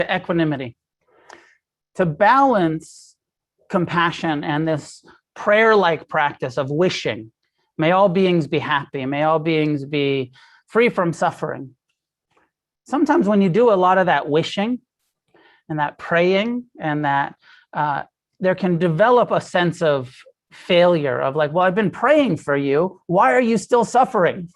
to equanimity. To balance compassion and this prayer-like practice of wishing, may all beings be happy, may all beings be free from suffering. Sometimes when you do a lot of that wishing and that praying and that, there can develop a sense of failure of like, well, I've been praying for you. Why are you still suffering?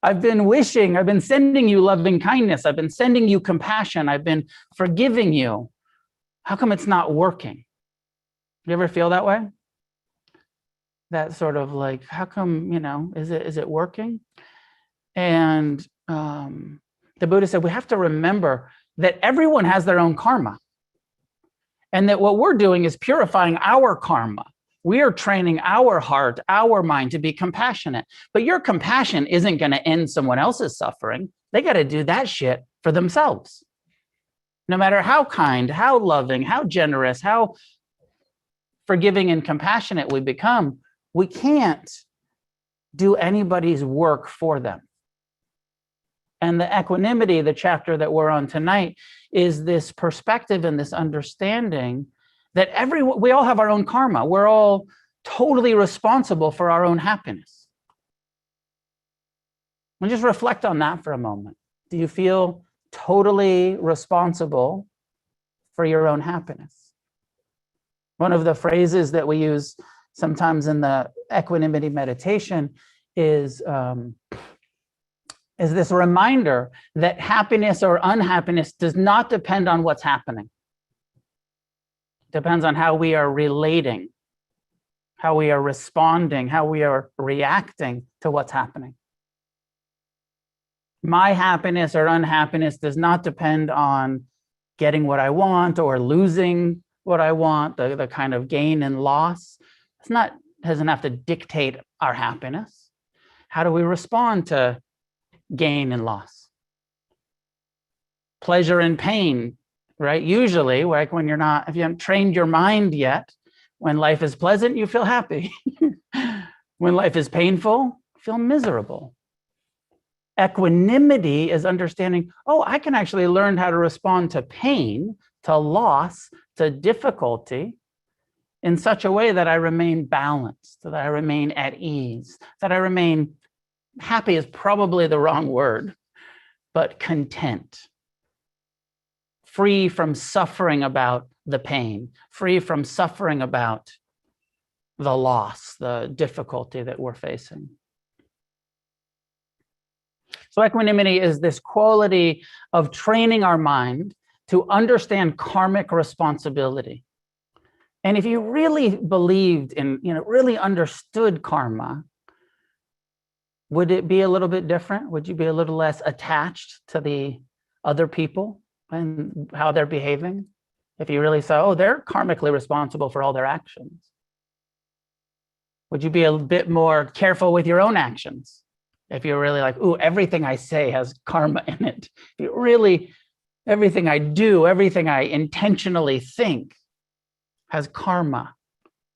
I've been wishing, I've been sending you loving kindness. I've been sending you compassion. I've been forgiving you. How come it's not working? You ever feel that way? That sort of like, how come, is it working? And the Buddha said, we have to remember that everyone has their own karma. And that what we're doing is purifying our karma. We are training our heart, our mind to be compassionate. But your compassion isn't going to end someone else's suffering. They got to do that shit for themselves. No matter how kind, how loving, how generous, how forgiving and compassionate we become, we can't do anybody's work for them. And the equanimity, the chapter that we're on tonight, is this perspective and this understanding that we all have our own karma. We're all totally responsible for our own happiness. And just reflect on that for a moment. Do you feel totally responsible for your own happiness? One of the phrases that we use sometimes in the equanimity meditation is this reminder that happiness or unhappiness does not depend on what's happening. It depends on how we are relating, how we are responding, how we are reacting to what's happening. My happiness or unhappiness does not depend on getting what I want or losing what I want, the kind of gain and loss. Doesn't have to dictate our happiness. How do we respond to gain and loss? Pleasure and pain, right? Usually, like if you haven't trained your mind yet, when life is pleasant, you feel happy. When life is painful, feel miserable. Equanimity is understanding, I can actually learn how to respond to pain, to loss, to difficulty in such a way that I remain balanced, that I remain at ease, that I remain happy is probably the wrong word, but content, free from suffering about the pain, free from suffering about the loss, the difficulty that we're facing. So equanimity is this quality of training our mind to understand karmic responsibility. And if you really believed in, really understood karma, would it be a little bit different? Would you be a little less attached to the other people and how they're behaving? If you really saw, they're karmically responsible for all their actions. Would you be a bit more careful with your own actions? If you're really like, everything I say has karma in it. Everything I do, everything I intentionally think has karma.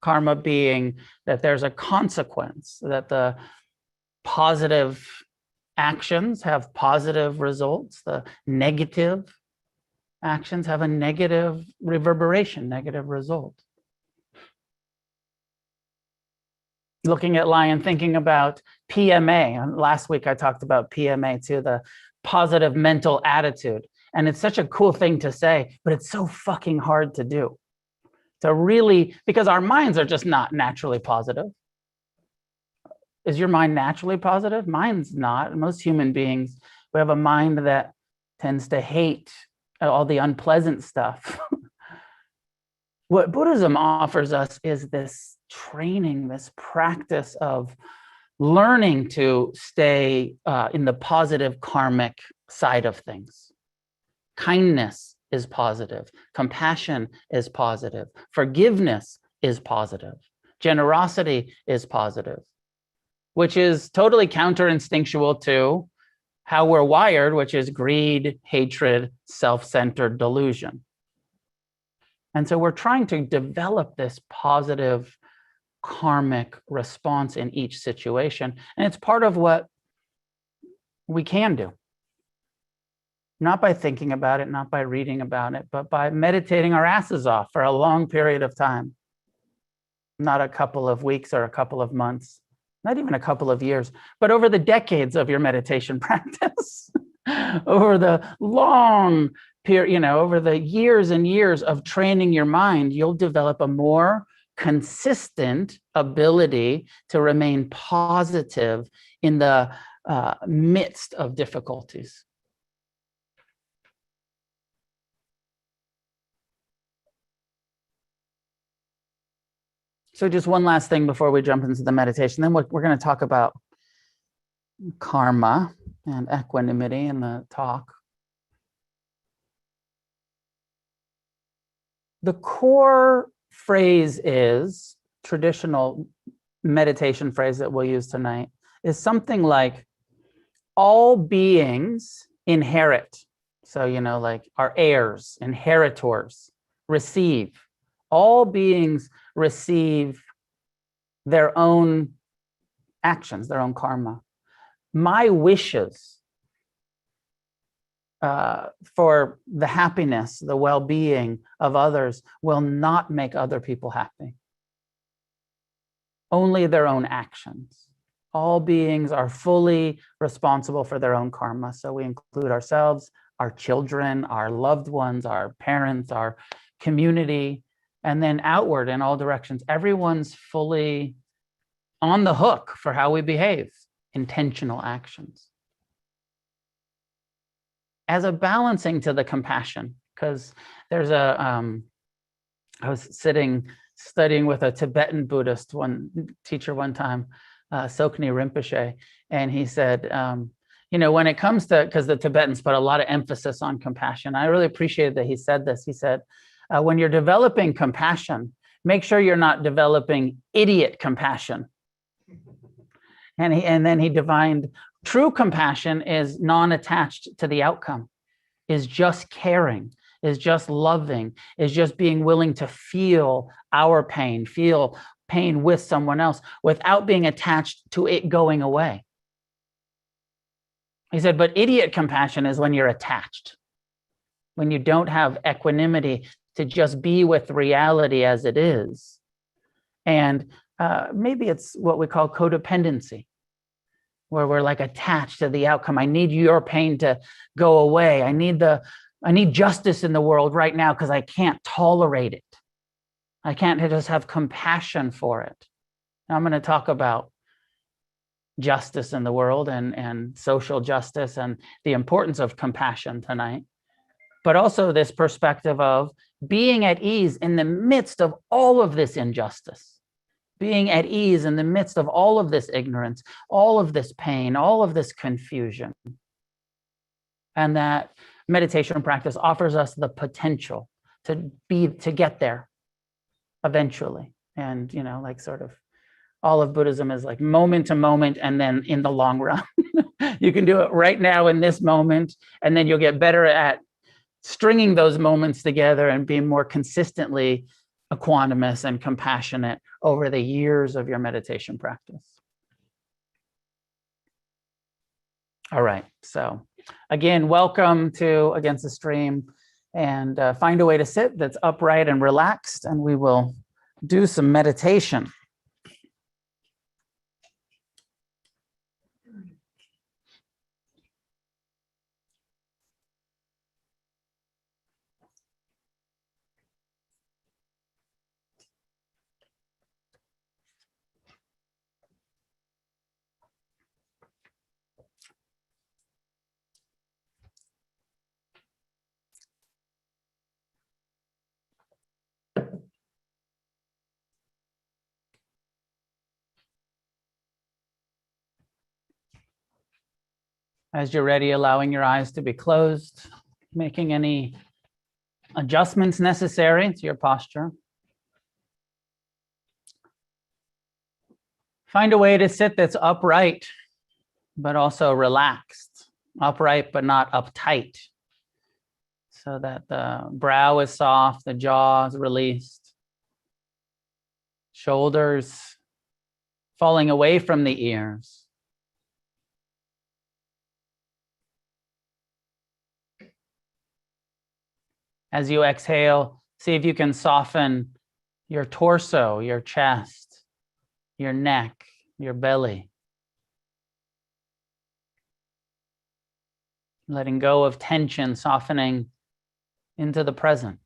Karma being that there's a consequence, that the positive actions have positive results. The negative actions have a negative reverberation, negative result. Looking at Lion, thinking about PMA. And last week I talked about PMA too, the positive mental attitude. And it's such a cool thing to say, but it's so fucking hard to do. Because our minds are just not naturally positive. Is your mind naturally positive? Mine's not. Most human beings, we have a mind that tends to hate all the unpleasant stuff. What Buddhism offers us is this training, this practice of learning to stay in the positive karmic side of things. Kindness is positive. Compassion is positive. Forgiveness is positive. Generosity is positive, which is totally counterinstinctual to how we're wired, which is greed, hatred, self-centered delusion. And so we're trying to develop this positive karmic response in each situation. And it's part of what we can do. not by thinking about it, not by reading about it, but by meditating our asses off for a long period of time. Not a couple of weeks or a couple of months, not even a couple of years, but over the decades of your meditation practice, over the long period, over the years and years of training your mind, you'll develop a more consistent ability to remain positive in the midst of difficulties. So just one last thing before we jump into the meditation. Then we're going to talk about karma and equanimity in the talk. The core phrase is, traditional meditation phrase that we'll use tonight, is something like, all beings inherit. So, like our heirs, inheritors, receive. All beings receive their own actions, their own karma. My wishes for the happiness, the well-being of others will not make other people happy. Only their own actions. All beings are fully responsible for their own karma. So we include ourselves, our children, our loved ones, our parents, our community, and then outward in all directions. Everyone's fully on the hook for how we behave, intentional actions. As a balancing to the compassion, because there's I was studying with a Tibetan Buddhist teacher one time, Sokni Rinpoche, and he said, when it comes to, because the Tibetans put a lot of emphasis on compassion, I really appreciated that he said this. He said, when you're developing compassion, make sure you're not developing idiot compassion. And then he defined true compassion is non-attached to the outcome, is just caring, is just loving, is just being willing to feel our pain, feel pain with someone else without being attached to it going away. He said, but idiot compassion is when you're attached, when you don't have equanimity to just be with reality as it is. And maybe it's what we call codependency, where we're like attached to the outcome. I need your pain to go away. I need justice in the world right now because I can't tolerate it. I can't just have compassion for it. Now I'm going to talk about justice in the world and social justice and the importance of compassion tonight, but also this perspective of being at ease in the midst of all of this injustice, being at ease in the midst of all of this ignorance, all of this pain, all of this confusion. And that meditation practice offers us the potential to get there eventually. And, like sort of all of Buddhism is like moment to moment, and then in the long run, you can do it right now in this moment, and then you'll get better at stringing those moments together and being more consistently equanimous and compassionate over the years of your meditation practice. All right, so again, welcome to Against the Stream, and find a way to sit that's upright and relaxed, and we will do some meditation. As you're ready, allowing your eyes to be closed, making any adjustments necessary to your posture. Find a way to sit that's upright, but also relaxed. Upright, but not uptight. So that the brow is soft, the jaw is released. Shoulders falling away from the ears. As you exhale, see if you can soften your torso, your chest, your neck, your belly. Letting go of tension, softening into the present.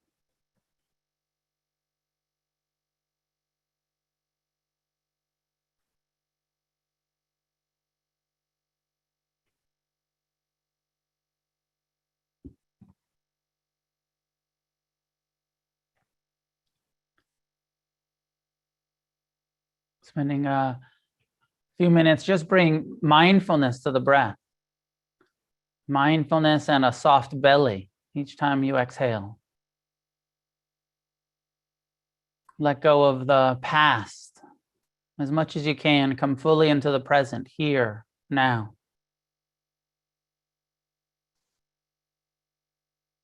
Spending a few minutes, just bring mindfulness to the breath. Mindfulness and a soft belly each time you exhale. Let go of the past as much as you can. Come fully into the present, here, now.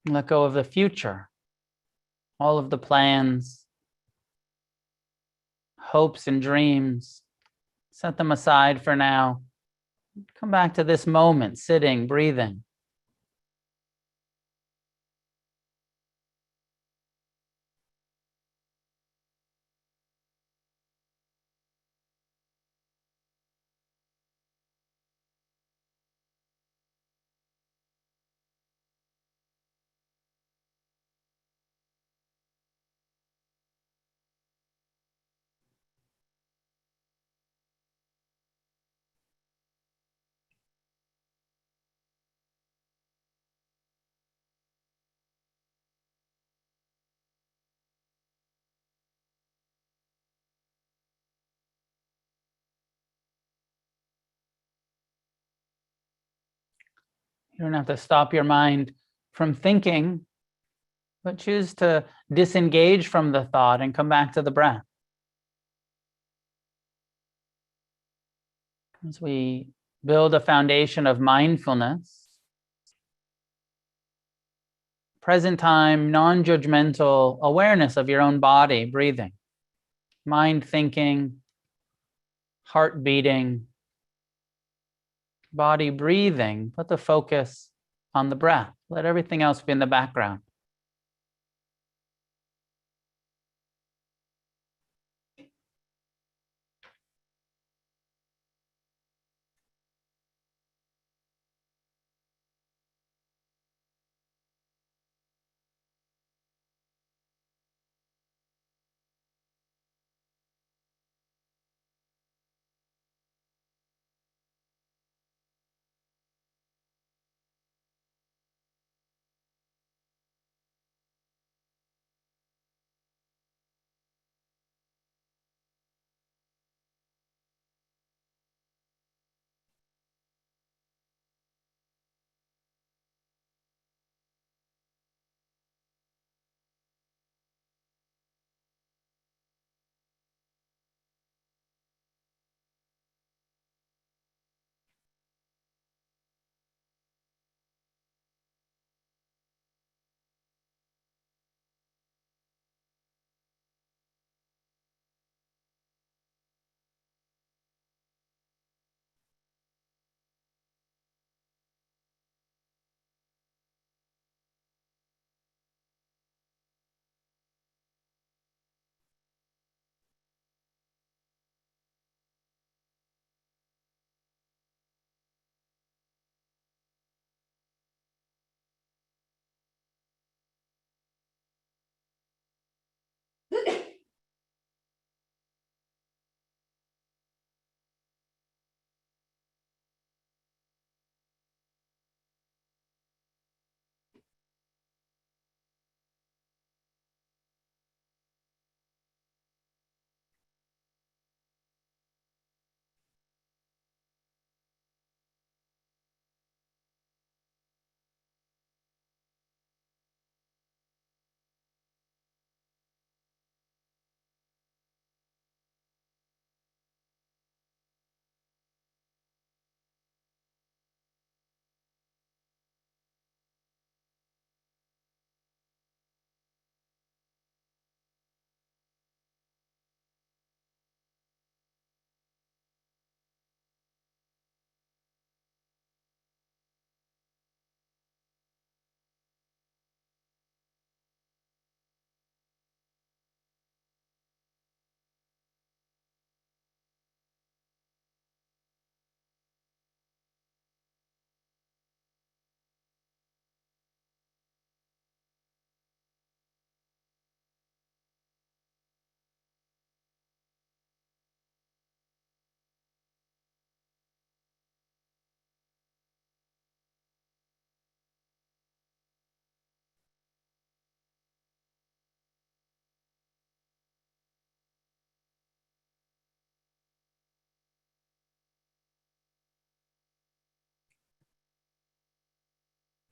Let go of the future, all of the plans, hopes and dreams. Set them aside for now. Come back to this moment, sitting, breathing. You don't have to stop your mind from thinking, but choose to disengage from the thought and come back to the breath. As we build a foundation of mindfulness, present time, non-judgmental awareness of your own body, breathing, mind thinking, heart beating, body breathing, put the focus on the breath. Let everything else be in the background.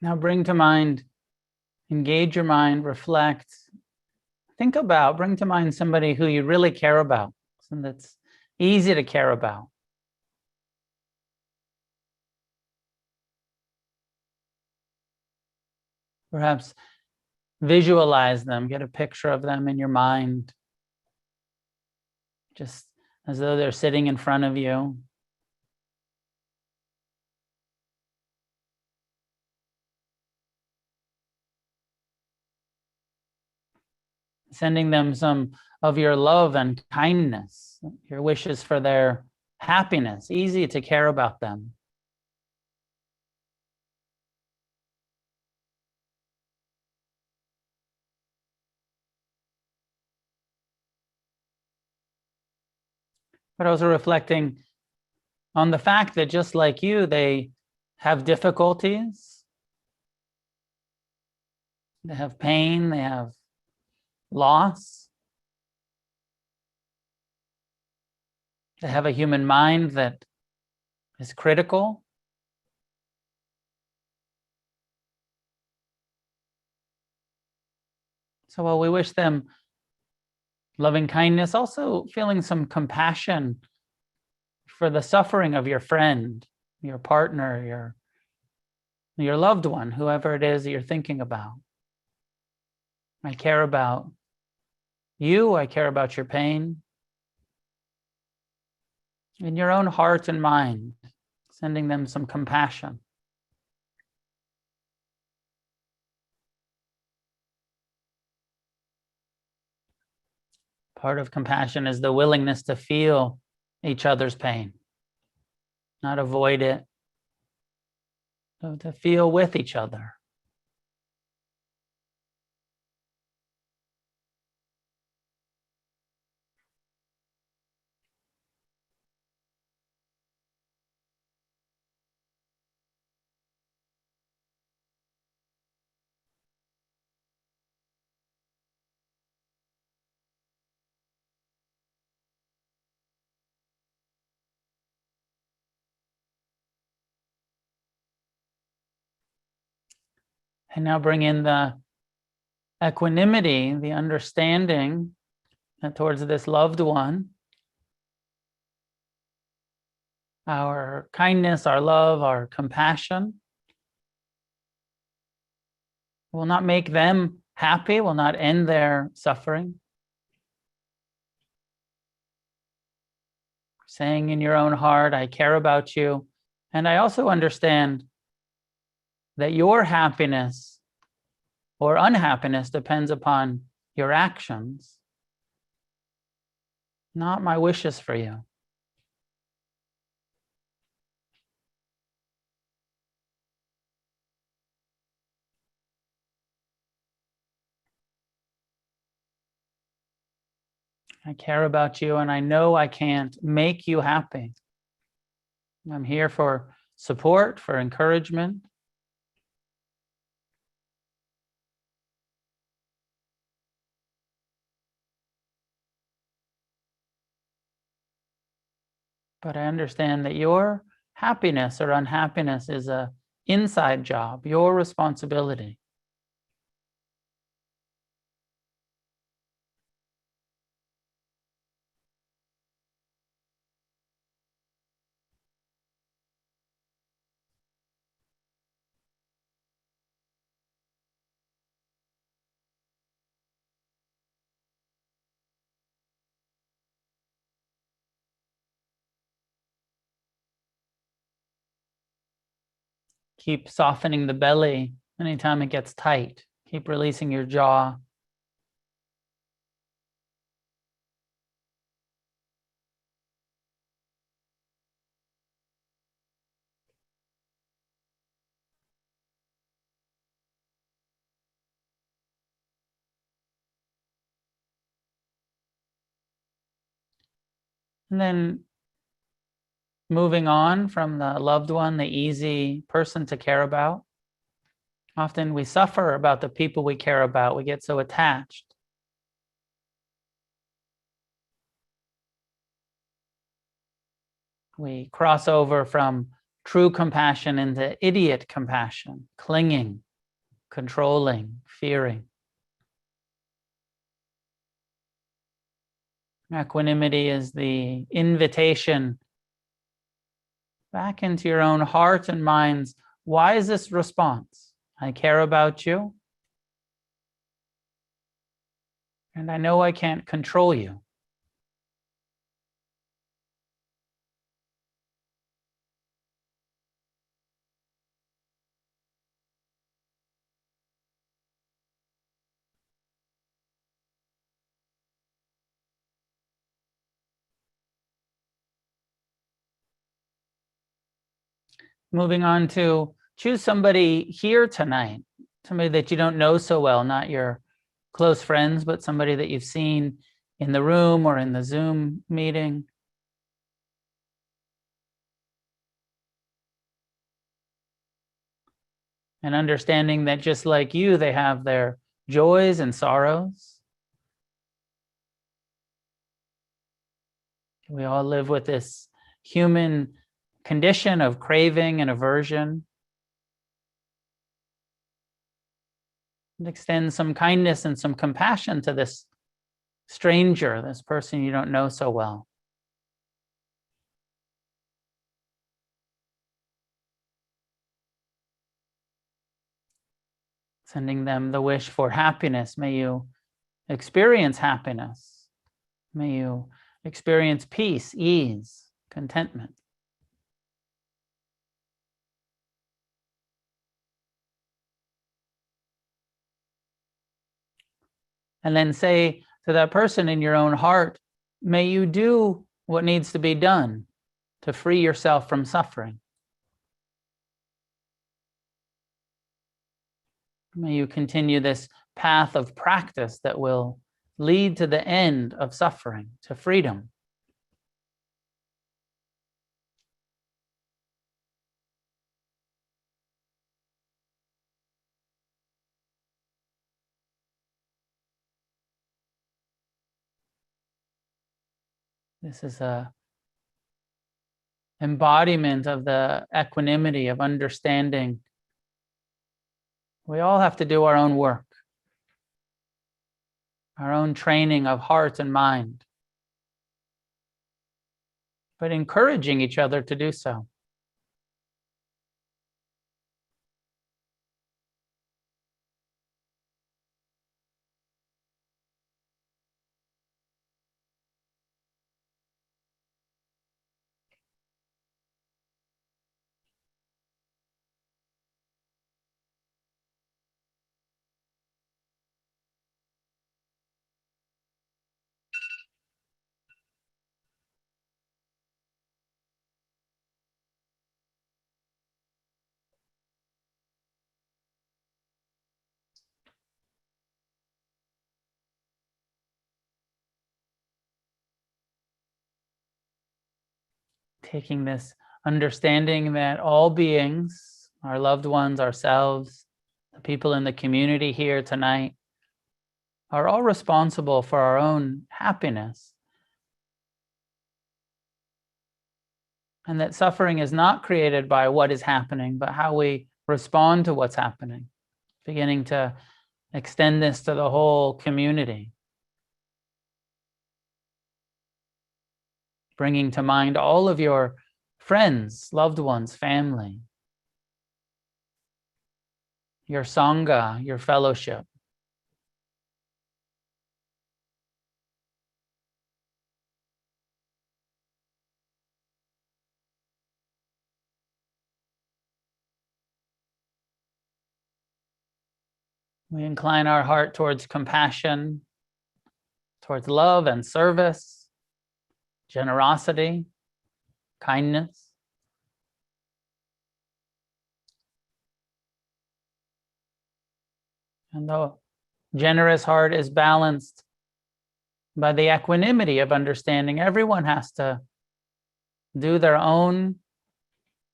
Now bring to mind, engage your mind, reflect, think about, bring to mind somebody who you really care about, something that's easy to care about. Perhaps visualize them, get a picture of them in your mind, just as though they're sitting in front of you. Sending them some of your love and kindness, your wishes for their happiness, easy to care about them. But also reflecting on the fact that just like you, they have difficulties, they have pain, they have loss. They have a human mind that is critical. So while we wish them loving kindness, also feeling some compassion for the suffering of your friend, your partner, your loved one, whoever it is that you're thinking about. I care about you, I care about your pain. In your own heart and mind, sending them some compassion. Part of compassion is the willingness to feel each other's pain, not avoid it, but to feel with each other. And now bring in the equanimity, the understanding that towards this loved one, our kindness, our love, our compassion will not make them happy, will not end their suffering. Saying in your own heart, I care about you. And I also understand that your happiness or unhappiness depends upon your actions, not my wishes for you. I care about you, and I know I can't make you happy. I'm here for support, for encouragement. But I understand that your happiness or unhappiness is an inside job, your responsibility. Keep softening the belly anytime it gets tight. Keep releasing your jaw. And then moving on from the loved one, the easy person to care about. Often we suffer about the people we care about. We get so attached. We cross over from true compassion into idiot compassion, clinging, controlling, fearing. Equanimity is the invitation back into your own heart and mind's wisest response. I care about you, and I know I can't control you. Moving on to choose somebody here tonight, somebody that you don't know so well, not your close friends, but somebody that you've seen in the room or in the Zoom meeting. And understanding that just like you, they have their joys and sorrows. We all live with this human condition of craving and aversion. And extend some kindness and some compassion to this stranger, this person you don't know so well. Sending them the wish for happiness. May you experience happiness. May you experience peace, ease, contentment. And then say to that person in your own heart, may you do what needs to be done to free yourself from suffering. May you continue this path of practice that will lead to the end of suffering, to freedom. This is a embodiment of the equanimity of understanding. We all have to do our own work, our own training of heart and mind, but encouraging each other to do so. Taking this understanding that all beings, our loved ones, ourselves, the people in the community here tonight, are all responsible for our own happiness. And that suffering is not created by what is happening, but how we respond to what's happening. Beginning to extend this to the whole community. Bringing to mind all of your friends, loved ones, family, your sangha, your fellowship. We incline our heart towards compassion, towards love and service, generosity, kindness. And the generous heart is balanced by the equanimity of understanding everyone has to do their own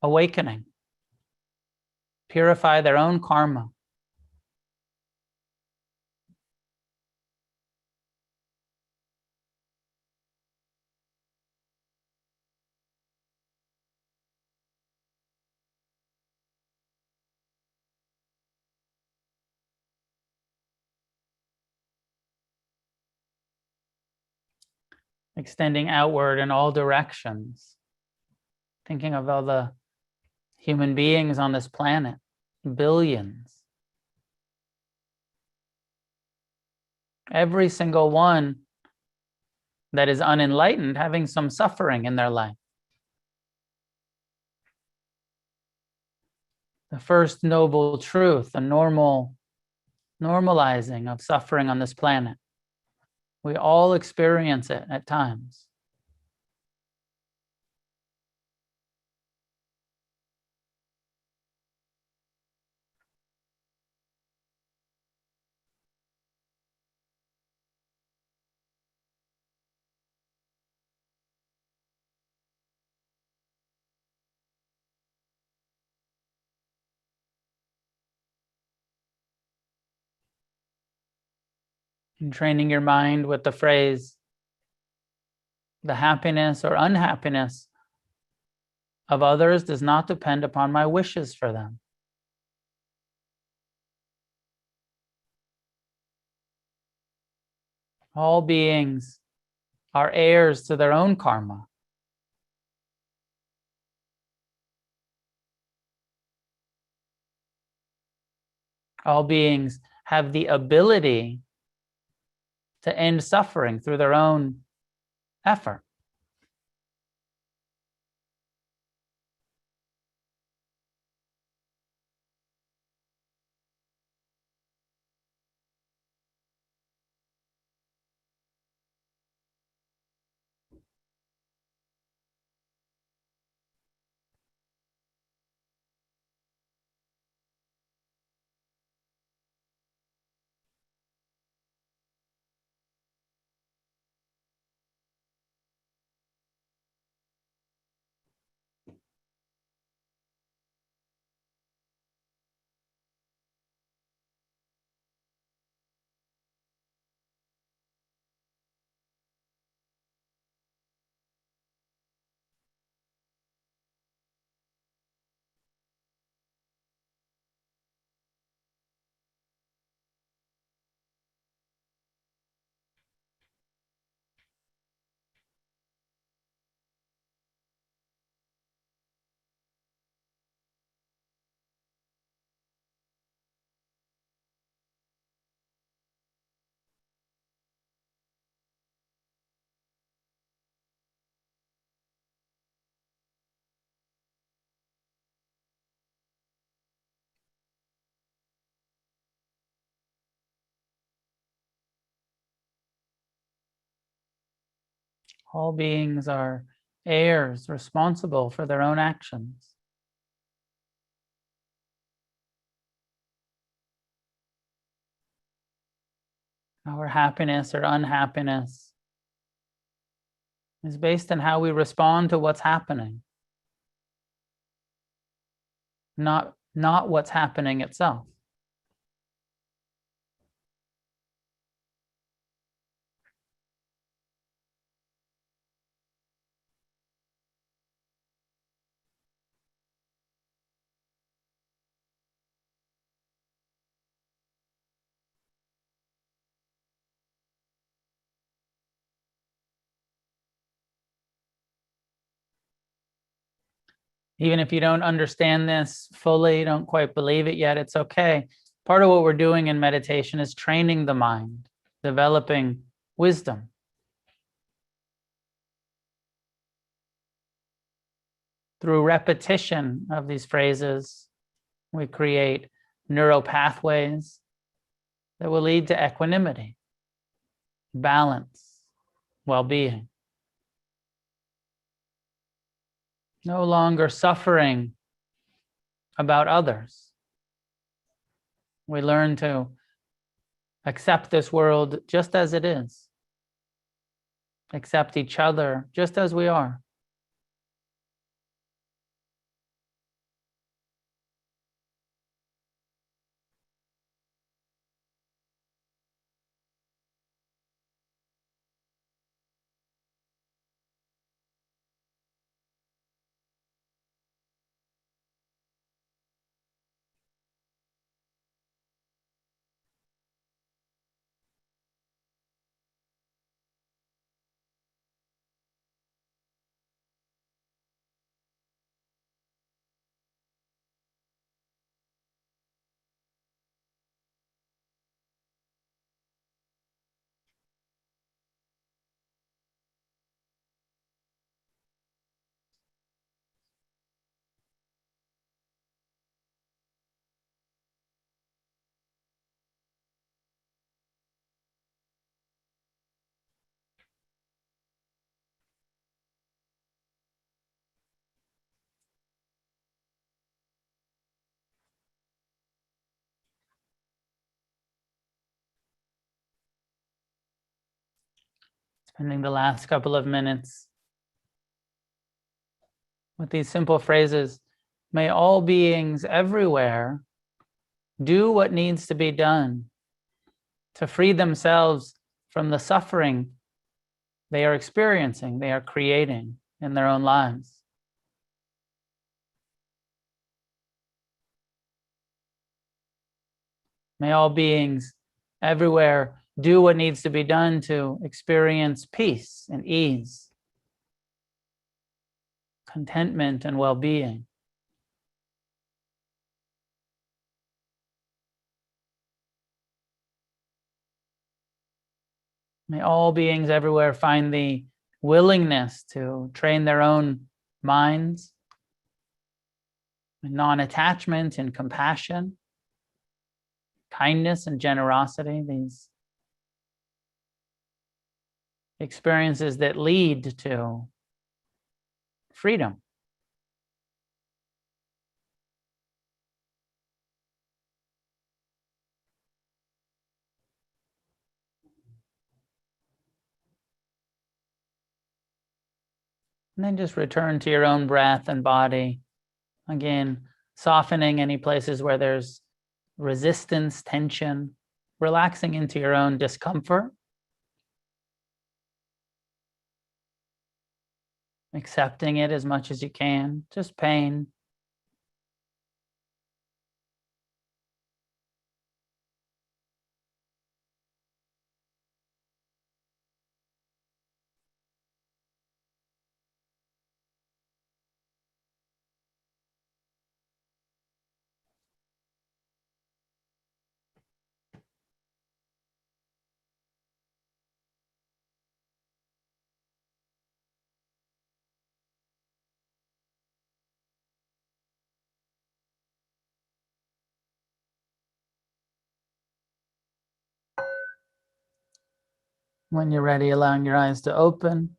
awakening, purify their own karma. extending outward in all directions, thinking of all the human beings on this planet, billions. Every single one that is unenlightened having some suffering in their life. The first noble truth, the normalizing of suffering on this planet. We all experience it at times. And training your mind with the phrase, the happiness or unhappiness of others does not depend upon my wishes for them. All beings are heirs to their own karma. All beings have the ability to end suffering through their own effort. All beings are heirs responsible for their own actions. Our happiness or unhappiness is based on how we respond to what's happening, not what's happening itself. Even if you don't understand this fully, don't quite believe it yet, it's okay. Part of what we're doing in meditation is training the mind, developing wisdom. Through repetition of these phrases, we create neural pathways that will lead to equanimity, balance, well-being. No longer suffering about others. We learn to accept this world just as it is. Accept each other just as we are. Spending the last couple of minutes with these simple phrases. May all beings everywhere do what needs to be done to free themselves from the suffering they are experiencing, they are creating in their own lives. May all beings everywhere do what needs to be done to experience peace and ease, contentment and well-being. May all beings everywhere find the willingness to train their own minds in non-attachment and compassion, kindness and generosity, these experiences that lead to freedom. And then just return to your own breath and body. Again, softening any places where there's resistance, tension, relaxing into your own discomfort. Accepting it as much as you can, just pain. When you're ready, allowing your eyes to open.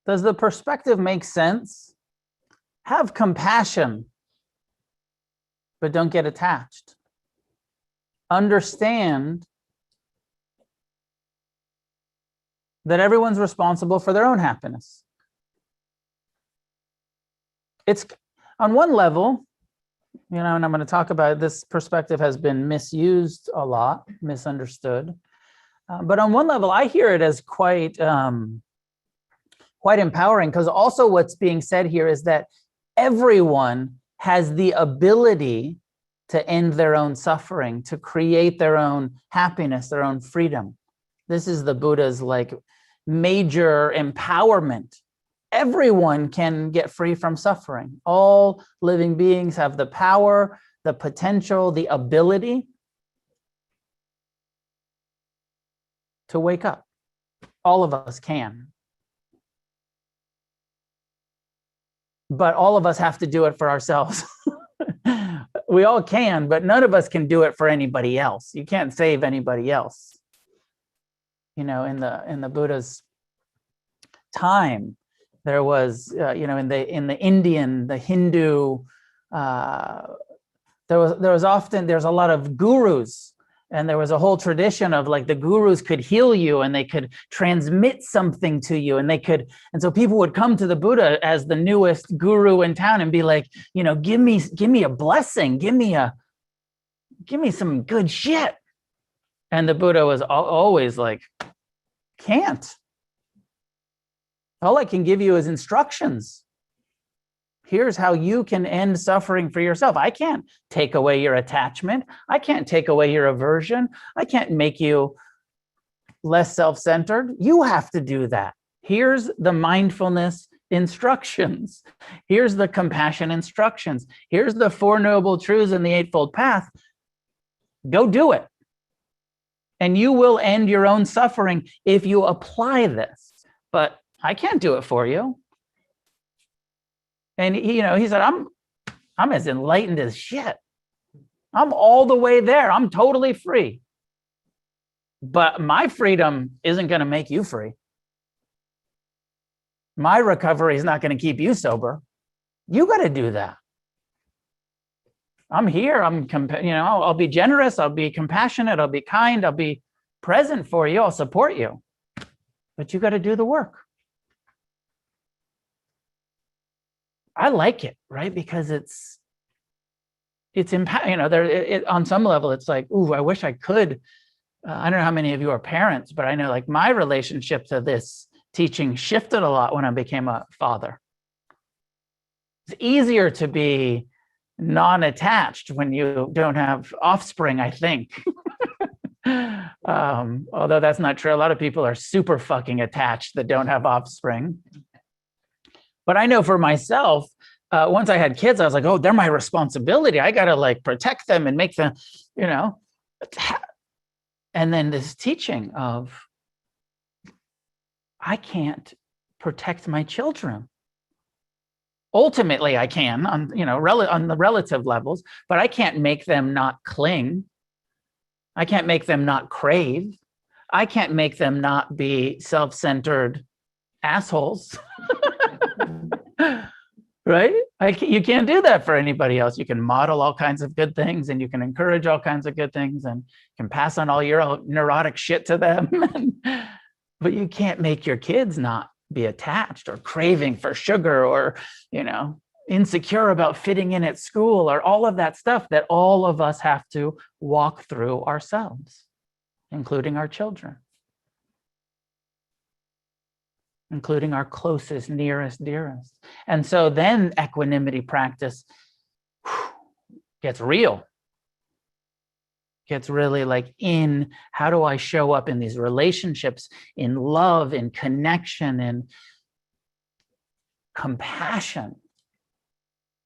Does the perspective make sense? Have compassion, but don't get attached. Understand that everyone's responsible for their own happiness. It's on one level, and I'm going to talk about this perspective has been misused a lot, misunderstood. But on one level, I hear it as quite empowering, because also what's being said here is that everyone has the ability to end their own suffering, to create their own happiness, their own freedom. This is the Buddha's major empowerment. Everyone can get free from suffering. All living beings have the power, the potential, the ability to wake up. All of us can. But all of us have to do it for ourselves. We all can, but none of us can do it for anybody else. You can't save anybody else. In the Buddha's time, there was, in the Indian, the Hindu, there's a lot of gurus. And there was a whole tradition of the gurus could heal you and they could transmit something to you, and so people would come to the Buddha as the newest guru in town and be like, give me a blessing, give me some good shit. And the Buddha was always like, can't. All I can give you is instructions. Here's how you can end suffering for yourself. I can't take away your attachment. I can't take away your aversion. I can't make you less self-centered. You have to do that. Here's the mindfulness instructions. Here's the compassion instructions. Here's the Four Noble Truths and the Eightfold Path. Go do it. And you will end your own suffering if you apply this. But I can't do it for you. And he said, I'm as enlightened as shit. I'm all the way there. I'm totally free. But my freedom isn't going to make you free. My recovery is not going to keep you sober. You got to do that. I'm here. I'll be generous. I'll be compassionate. I'll be kind. I'll be present for you. I'll support you. But you got to do the work. I like it, right? Because it's impact. On some level, it's like, ooh, I wish I could. I don't know how many of you are parents, but I know like my relationship to this teaching shifted a lot when I became a father. It's easier to be non-attached when you don't have offspring, I think. Although that's not true. A lot of people are super fucking attached that don't have offspring. But I know for myself, once I had kids, I was like, oh, they're my responsibility. I got to like protect them and make them, And then this teaching of, I can't protect my children. Ultimately, I can on the relative levels, but I can't make them not cling. I can't make them not crave. I can't make them not be self-centered assholes. Right? You can't do that for anybody else. You can model all kinds of good things and you can encourage all kinds of good things and can pass on all your neurotic shit to them. But you can't make your kids not be attached or craving for sugar or, insecure about fitting in at school or all of that stuff that all of us have to walk through ourselves, including our children, including our closest, nearest, dearest. And so then equanimity practice gets real. Gets really like in how do I show up in these relationships, in love, in connection, in compassion,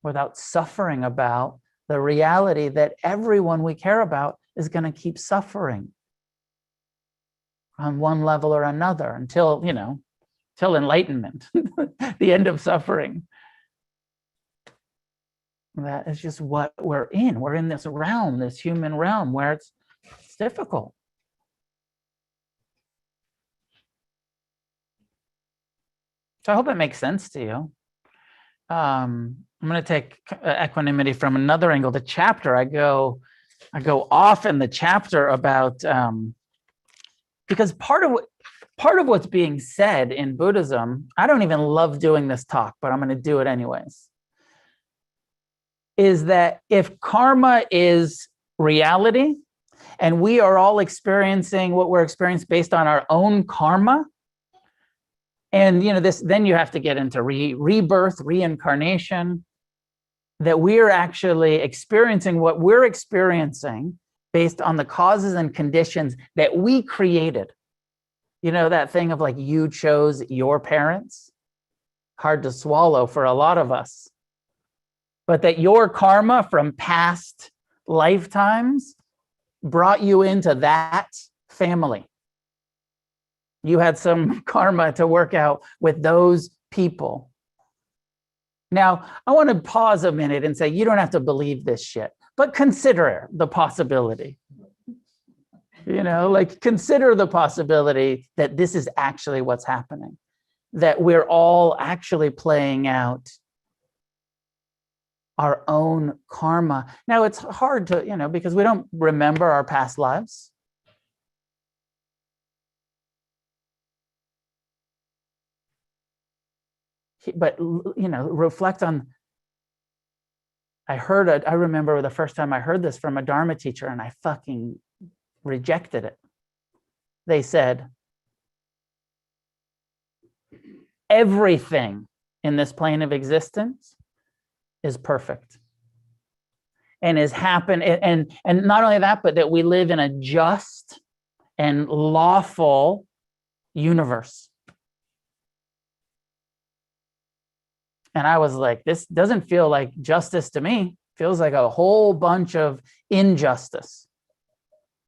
without suffering about the reality that everyone we care about is going to keep suffering on one level or another until enlightenment, the end of suffering. That is just what we're in. We're in this realm, this human realm, where it's difficult. So I hope it makes sense to you. I'm going to take equanimity from another angle. The chapter I go off in the chapter about because part of what's being said in Buddhism, I don't even love doing this talk, but I'm going to do it anyways, is that if karma is reality and we are all experiencing what we're experiencing based on our own karma, and then you have to get into rebirth, reincarnation, that we're actually experiencing what we're experiencing based on the causes and conditions that we created. That thing of like, you chose your parents, hard to swallow for a lot of us. But that your karma from past lifetimes brought you into that family. You had some karma to work out with those people. Now, I want to pause a minute and say, you don't have to believe this shit, but consider the possibility. Consider the possibility that this is actually what's happening, that we're all actually playing out our own karma. Now, it's hard to, because we don't remember our past lives. But, reflect on, I remember the first time I heard this from a Dharma teacher and I fucking rejected it. They said, everything in this plane of existence is perfect and is happen. And not only that, but that we live in a just and lawful universe. And I was like, this doesn't feel like justice to me. It feels like a whole bunch of injustice.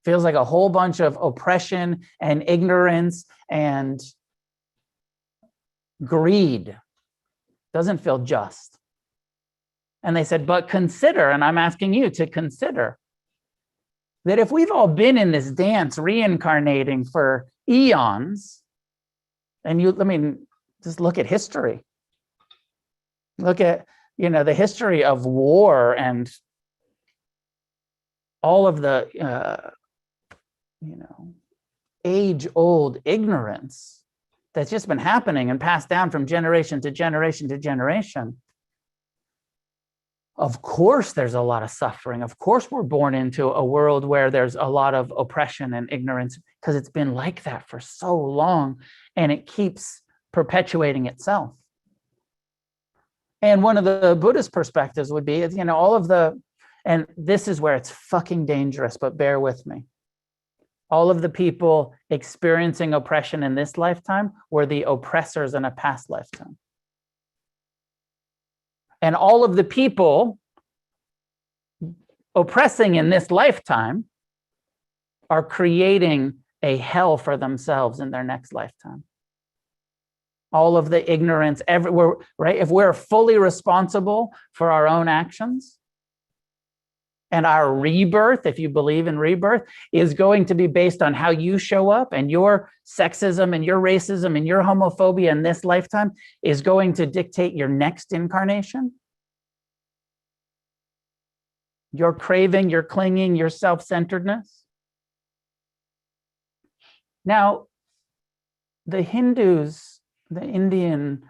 Feels like a whole bunch of oppression and ignorance and greed. Doesn't feel just. And they said, but consider, and I'm asking you to consider, that if we've all been in this dance reincarnating for eons, and just look at history. Look at, the history of war and all of the, age-old ignorance that's just been happening and passed down from generation to generation to generation. Of course, there's a lot of suffering. Of course, we're born into a world where there's a lot of oppression and ignorance because it's been like that for so long and it keeps perpetuating itself. And one of the Buddhist perspectives would be, and this is where it's fucking dangerous, but bear with me. All of the people experiencing oppression in this lifetime were the oppressors in a past lifetime. And all of the people oppressing in this lifetime are creating a hell for themselves in their next lifetime. All of the ignorance, everywhere, right? If we're fully responsible for our own actions, and our rebirth, if you believe in rebirth, is going to be based on how you show up, and your sexism and your racism and your homophobia in this lifetime is going to dictate your next incarnation. Your craving, your clinging, your self-centeredness. Now, the Hindus, the Indian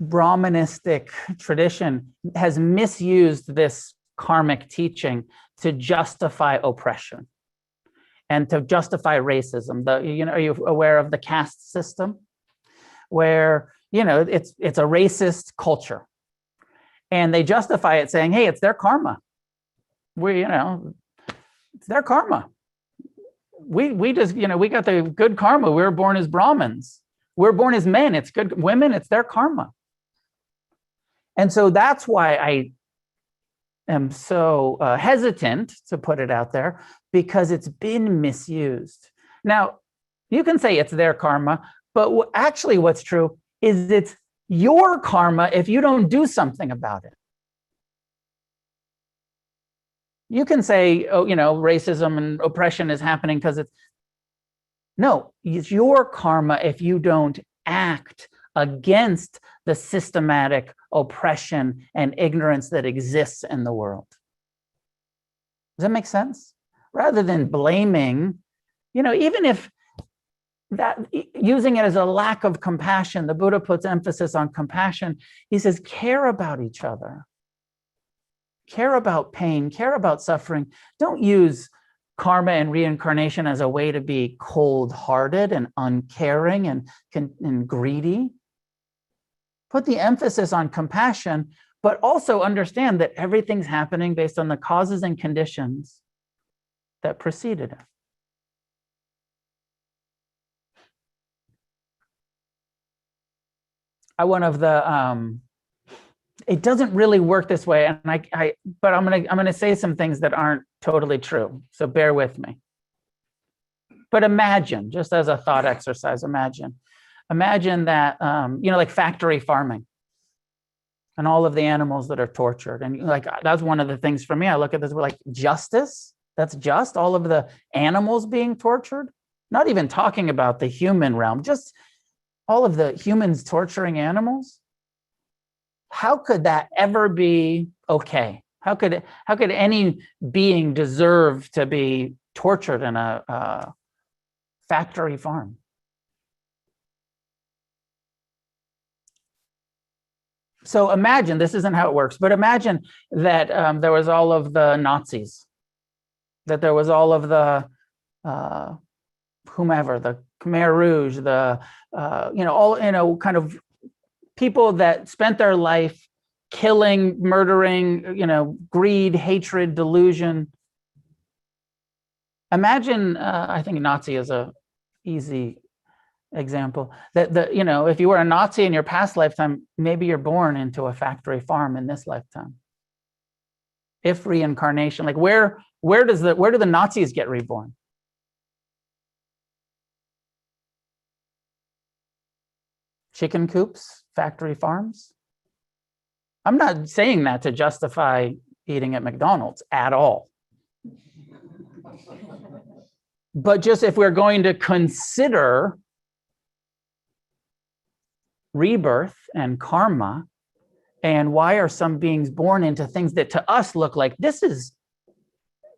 Brahmanistic tradition has misused this karmic teaching to justify oppression and to justify racism. Are you aware of the caste system? Where, it's a racist culture. And they justify it saying, hey, it's their karma. It's their karma. We just, we got the good karma. We were born as Brahmins. We're born as men. It's good. Women, it's their karma. And so that's why I am so hesitant to put it out there, because it's been misused. Now, you can say it's their karma, but actually what's true is it's your karma if you don't do something about it. You can say, racism and oppression is happening because it's your karma if you don't act against the systematic oppression and ignorance that exists in the world. Does that make sense? Rather than blaming, even if that, using it as a lack of compassion, the Buddha puts emphasis on compassion. He says, care about each other. Care about pain, care about suffering. Don't use karma and reincarnation as a way to be cold-hearted and uncaring and greedy. Put the emphasis on compassion, but also understand that everything's happening based on the causes and conditions that preceded it. It doesn't really work this way, and but I'm gonna say some things that aren't totally true, so bear with me. But imagine, just as a thought exercise, imagine that like factory farming and all of the animals that are tortured, and that's one of the things for me. I look at this, we're like, justice. That's just all of the animals being tortured. Not even talking about the human realm, just all of the humans torturing animals. How could that ever be okay? How could any being deserve to be tortured in a factory farm? So imagine, this isn't how it works, but imagine that there was all of the Nazis, that there was all of the whomever, the Khmer Rouge, the kind of people that spent their life killing, murdering, greed, hatred, delusion. Imagine, I think Nazi is a easy example, that if you were a Nazi in your past lifetime, maybe you're born into a factory farm in this lifetime. if reincarnation, like where do the Nazis get reborn? Chicken coops, factory farms? I'm not saying that to justify eating at McDonald's at all. But just if we're going to consider rebirth and karma, and why are some beings born into things that to us look like this is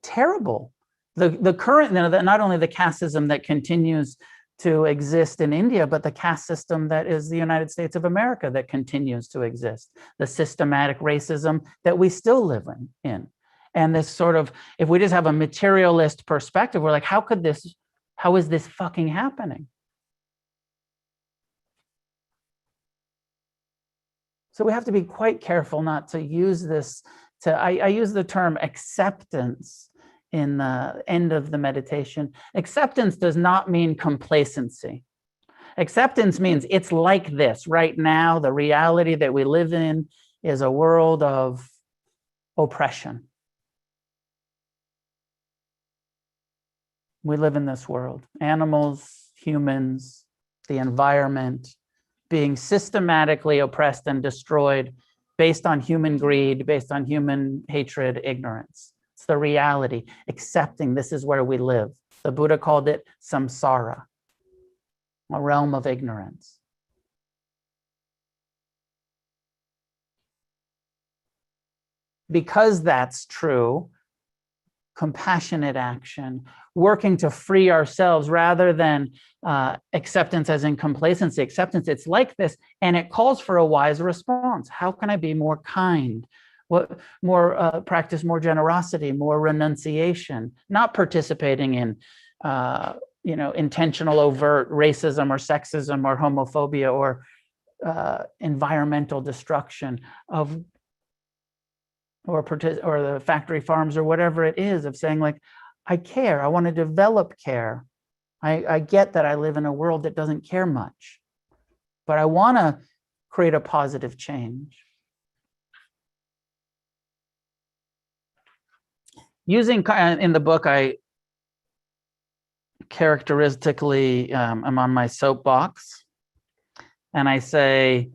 terrible? The current, not only the caste system that continues to exist in India, but the caste system that is the United States of America that continues to exist, the systematic racism that we still live in. And this sort of, if we just have a materialist perspective, we're like, how is this fucking happening? So we have to be quite careful not to use this I use the term acceptance in the end of the meditation. Acceptance does not mean complacency. Acceptance means it's like this right now. The reality that we live in is a world of oppression. We live in this world. Animals, humans, the environment, being systematically oppressed and destroyed based on human greed, based on human hatred, ignorance. It's the reality, accepting this is where we live. The Buddha called it samsara, a realm of ignorance. Because that's true, compassionate action, working to free ourselves rather than acceptance as in complacency. Acceptance, it's like this, and it calls for a wise response. How can I be more kind? Practice more generosity, more renunciation, not participating in intentional overt racism or sexism or homophobia or environmental destruction or the factory farms or whatever it is, of saying like, I care, I want to develop care. I get that I live in a world that doesn't care much, but I want to create a positive change. Using, in the book, I characteristically, I'm on my soapbox, and I say,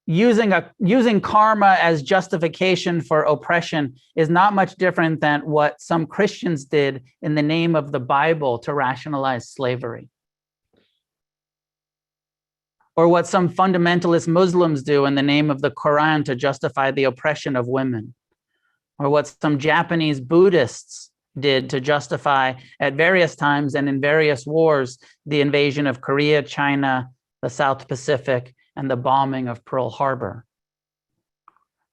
using karma as justification for oppression is not much different than what some Christians did in the name of the Bible to rationalize slavery, or what some fundamentalist Muslims do in the name of the Quran to justify the oppression of women, or what some Japanese Buddhists did to justify at various times and in various wars the invasion of Korea, China, the South Pacific, and the bombing of Pearl Harbor.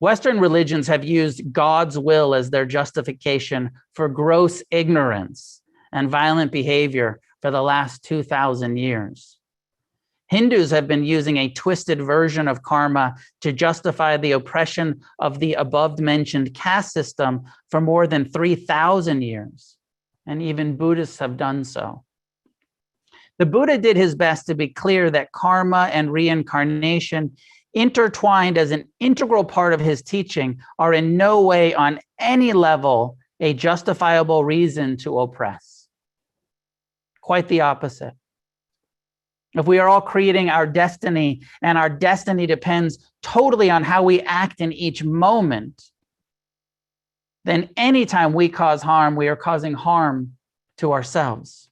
Western religions have used God's will as their justification for gross ignorance and violent behavior for the last 2,000 years. Hindus have been using a twisted version of karma to justify the oppression of the above-mentioned caste system for more than 3,000 years, and even Buddhists have done so. The Buddha did his best to be clear that karma and reincarnation, intertwined as an integral part of his teaching, are in no way on any level a justifiable reason to oppress. Quite the opposite. If we are all creating our destiny, and our destiny depends totally on how we act in each moment, then anytime we cause harm, we are causing harm to ourselves.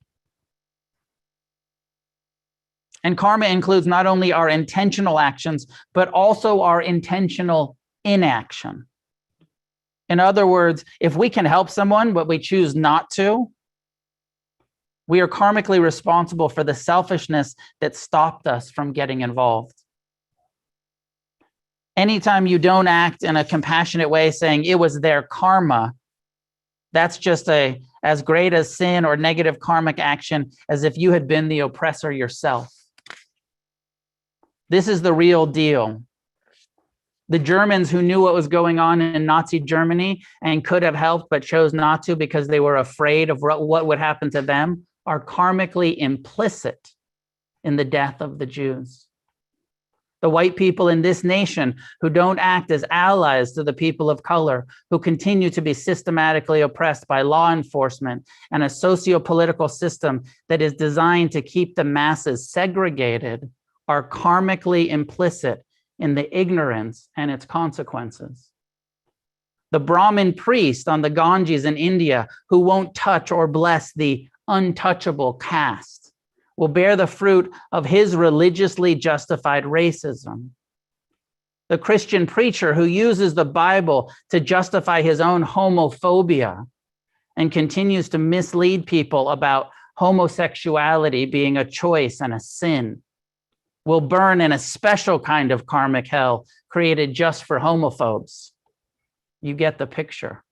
And karma includes not only our intentional actions, but also our intentional inaction. In other words, if we can help someone, but we choose not to, we are karmically responsible for the selfishness that stopped us from getting involved. Anytime you don't act in a compassionate way, saying it was their karma, that's just as great a sin or negative karmic action as if you had been the oppressor yourself. This is the real deal. The Germans who knew what was going on in Nazi Germany and could have helped but chose not to because they were afraid of what would happen to them are karmically implicit in the death of the Jews. The white people in this nation who don't act as allies to the people of color, who continue to be systematically oppressed by law enforcement and a socio-political system that is designed to keep the masses segregated, are karmically implicit in the ignorance and its consequences. The Brahmin priest on the Ganges in India who won't touch or bless the untouchable caste will bear the fruit of his religiously justified racism. The Christian preacher who uses the Bible to justify his own homophobia and continues to mislead people about homosexuality being a choice and a sin will burn in a special kind of karmic hell created just for homophobes. You get the picture.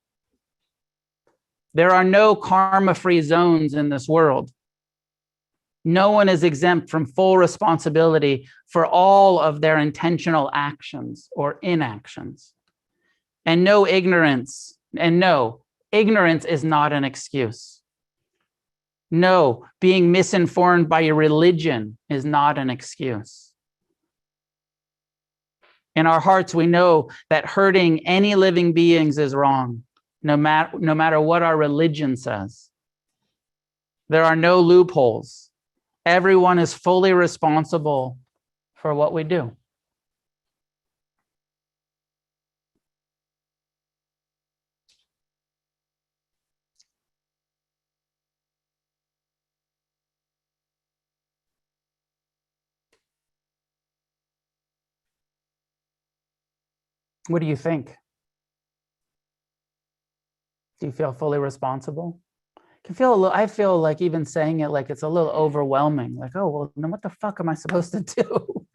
There are no karma-free zones in this world. No one is exempt from full responsibility for all of their intentional actions or inactions. And no, ignorance is not an excuse. No, being misinformed by a religion is not an excuse. In our hearts, we know that hurting any living beings is wrong, no matter what our religion says. There are no loopholes. Everyone is fully responsible for what we do. What do you think? Do you feel fully responsible? I feel like even saying it, like it's a little overwhelming. Like, oh, well, then what the fuck am I supposed to do?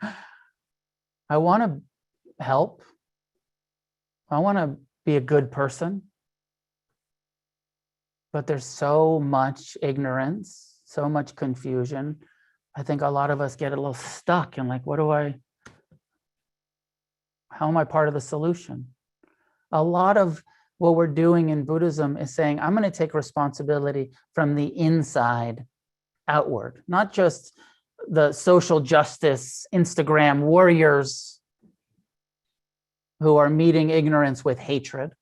I want to help. I want to be a good person. But there's so much ignorance, so much confusion. I think a lot of us get a little stuck and like, how am I part of the solution? A lot of what we're doing in Buddhism is saying, I'm going to take responsibility from the inside outward, not just the social justice Instagram warriors who are meeting ignorance with hatred,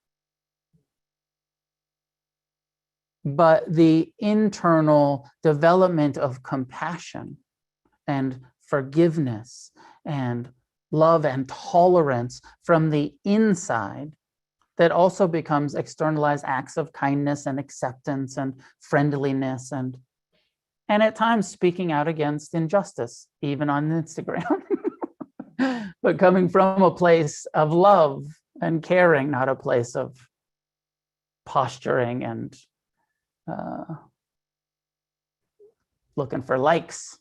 but the internal development of compassion and forgiveness and love and tolerance from the inside that also becomes externalized acts of kindness and acceptance and friendliness and at times speaking out against injustice, even on Instagram, but coming from a place of love and caring, not a place of posturing and looking for likes.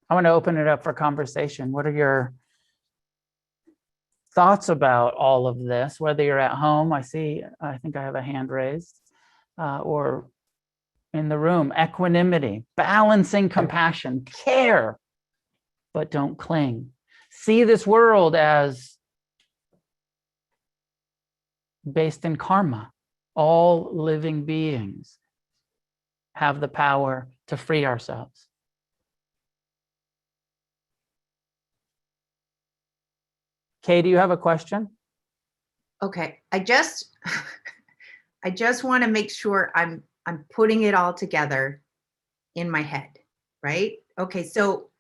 I want to open it up for conversation. What are your thoughts about all of this, whether you're at home, I think I have a hand raised, or in the room? Equanimity, balancing compassion, care, but don't cling. See this world as based in karma. All living beings have the power to free ourselves. Kay, do you have a question? Okay, I just want to make sure I'm putting it all together in my head, right? Okay, so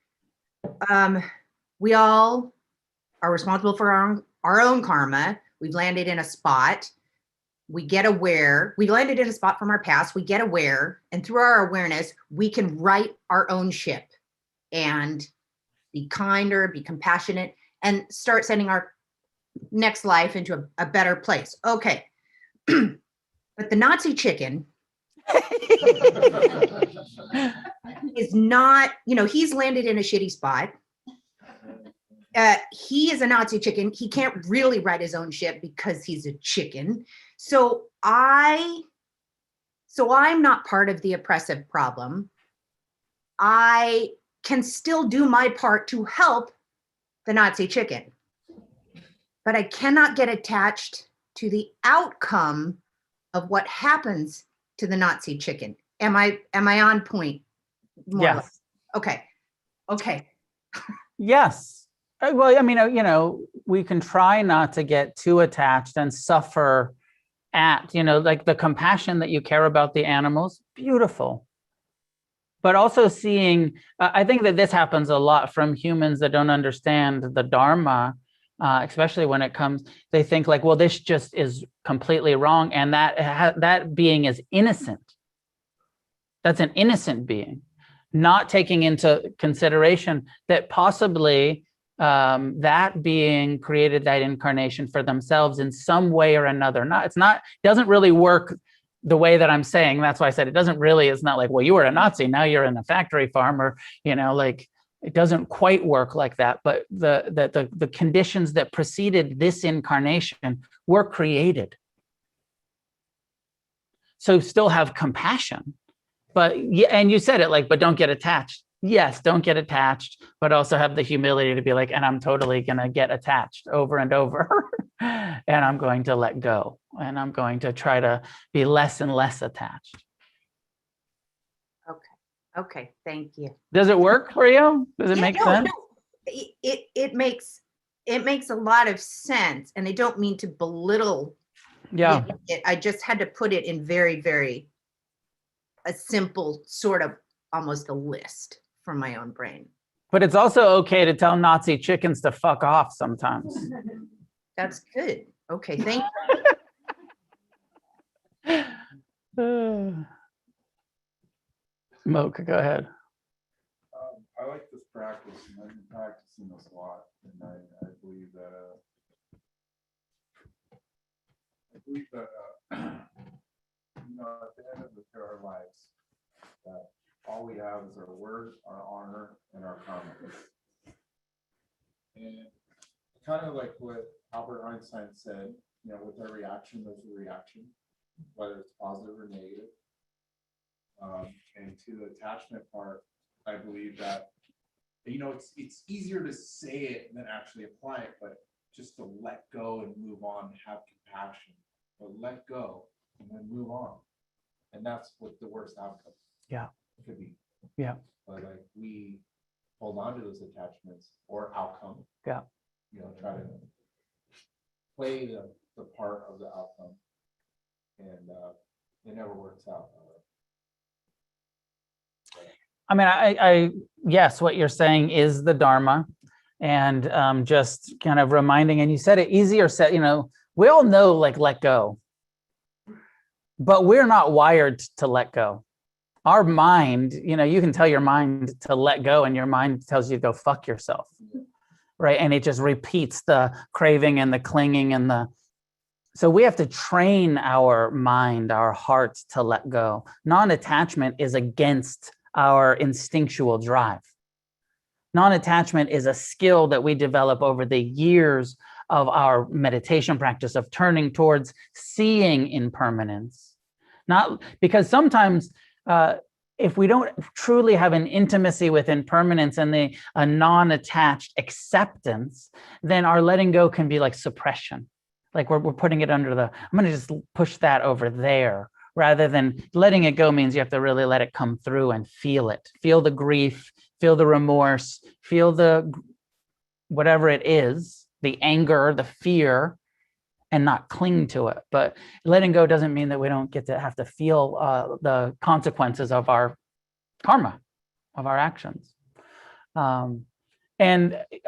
we all are responsible for our own karma. We've landed in a spot. We get aware. We landed in a spot from our past. We get aware, and through our awareness, we can right our own ship and be kinder, be compassionate, and start sending our next life into a better place. Okay. But the Nazi chicken is not, he's landed in a shitty spot. He is a Nazi chicken. He can't really right his own ship because he's a chicken. So I'm not part of the oppressive problem. I can still do my part to help the Nazi chicken, but I cannot get attached to the outcome of what happens to the Nazi chicken. Am I on point? Yes. Okay. Okay. Yes. Well, I mean, we can try not to get too attached and suffer at, like the compassion that you care about the animals, beautiful. But also seeing, I think that this happens a lot from humans that don't understand the Dharma, especially when it comes, they think like, well, this just is completely wrong. And that being is innocent. That's an innocent being, not taking into consideration that possibly that being created that incarnation for themselves in some way or another. It doesn't really work the way that I'm saying. That's why I said it's not like, well, you were a Nazi, now you're in a factory farm, or, like it doesn't quite work like that. But the conditions that preceded this incarnation were created. So still have compassion. But yeah, and you said it like, but don't get attached. Yes, don't get attached, but also have the humility to be like, and I'm totally going to get attached over and over. And I'm going to let go. And I'm going to try to be less and less attached. Okay. Thank you. Does it work for you? Does it make sense? No. It makes a lot of sense. And I don't mean to belittle it. I just had to put it in very, very a simple sort of almost a list from my own brain. But it's also okay to tell Nazi chickens to fuck off sometimes. That's good. Okay, thank you. Mocha, go ahead. I like this practice, and I've been practicing this a lot, and I believe that at the end of our lives, that all we have is our word, our honor, and our karma. And kind of like what Albert Einstein said, with every action, there's a reaction, whether it's positive or negative. And to the attachment part, I believe that, it's easier to say it than actually apply it, but just to let go and move on and have compassion, but let go and then move on. And that's what the worst outcome could be. Yeah. But like we hold on to those attachments or outcome. Yeah. Try to play the part of the outcome, and it never works out. I mean, I yes, what you're saying is the Dharma, and just kind of reminding, and you said it easier said, we all know like let go, but we're not wired to let go. Our mind, you can tell your mind to let go, and your mind tells you to go fuck yourself, right? And it just repeats the craving and the clinging so we have to train our mind, our heart to let go. Non-attachment is against our instinctual drive. Non-attachment is a skill that we develop over the years of our meditation practice of turning towards seeing impermanence. Not because sometimes if we don't truly have an intimacy with impermanence and a non-attached acceptance, then our letting go can be like suppression. Like we're putting it under I'm going to just push that over there. Rather than letting it go means you have to really let it come through and feel it. Feel the grief, feel the remorse, feel the whatever it is, the anger, the fear, and not cling to it. But letting go doesn't mean that we don't get to have to feel the consequences of our karma, of our actions. And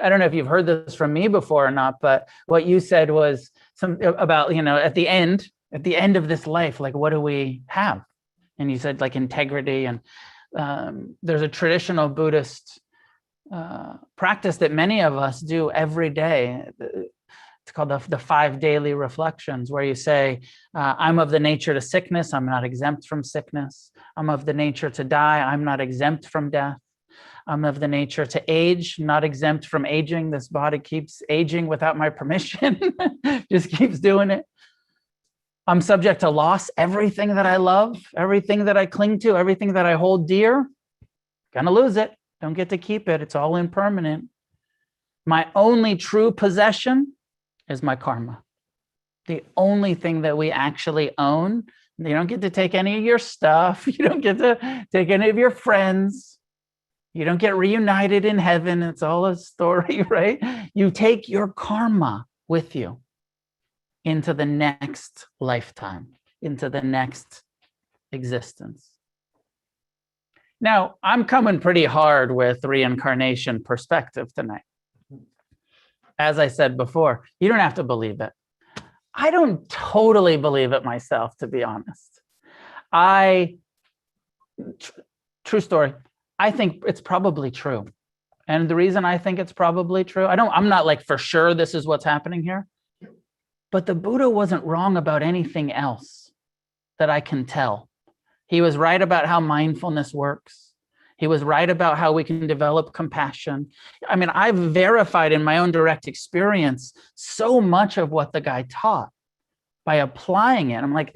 I don't know if you've heard this from me before or not, but what you said was about, at the end of this life, like, what do we have? And you said like integrity. And there's a traditional Buddhist practice that many of us do every day. It's called the 5 daily reflections, where you say, I'm of the nature to sickness. I'm not exempt from sickness. I'm of the nature to die. I'm not exempt from death. I'm of the nature to age, not exempt from aging. This body keeps aging without my permission, just keeps doing it. I'm subject to loss. Everything that I love, everything that I cling to, everything that I hold dear, gonna lose it. Don't get to keep it. It's all impermanent. My only true possession is my karma. The only thing that we actually own. You don't get to take any of your stuff. You don't get to take any of your friends. You don't get reunited in heaven. It's all a story, right? You take your karma with you into the next lifetime, into the next existence. Now, I'm coming pretty hard with reincarnation perspective tonight. As I said before, you don't have to believe it. I don't totally believe it myself, to be honest. True story, I think it's probably true. And the reason I think it's probably true, I'm not like for sure this is what's happening here, but the Buddha wasn't wrong about anything else that I can tell. He was right about how mindfulness works. He was right about how we can develop compassion. I mean, I've verified in my own direct experience so much of what the guy taught by applying it. I'm like,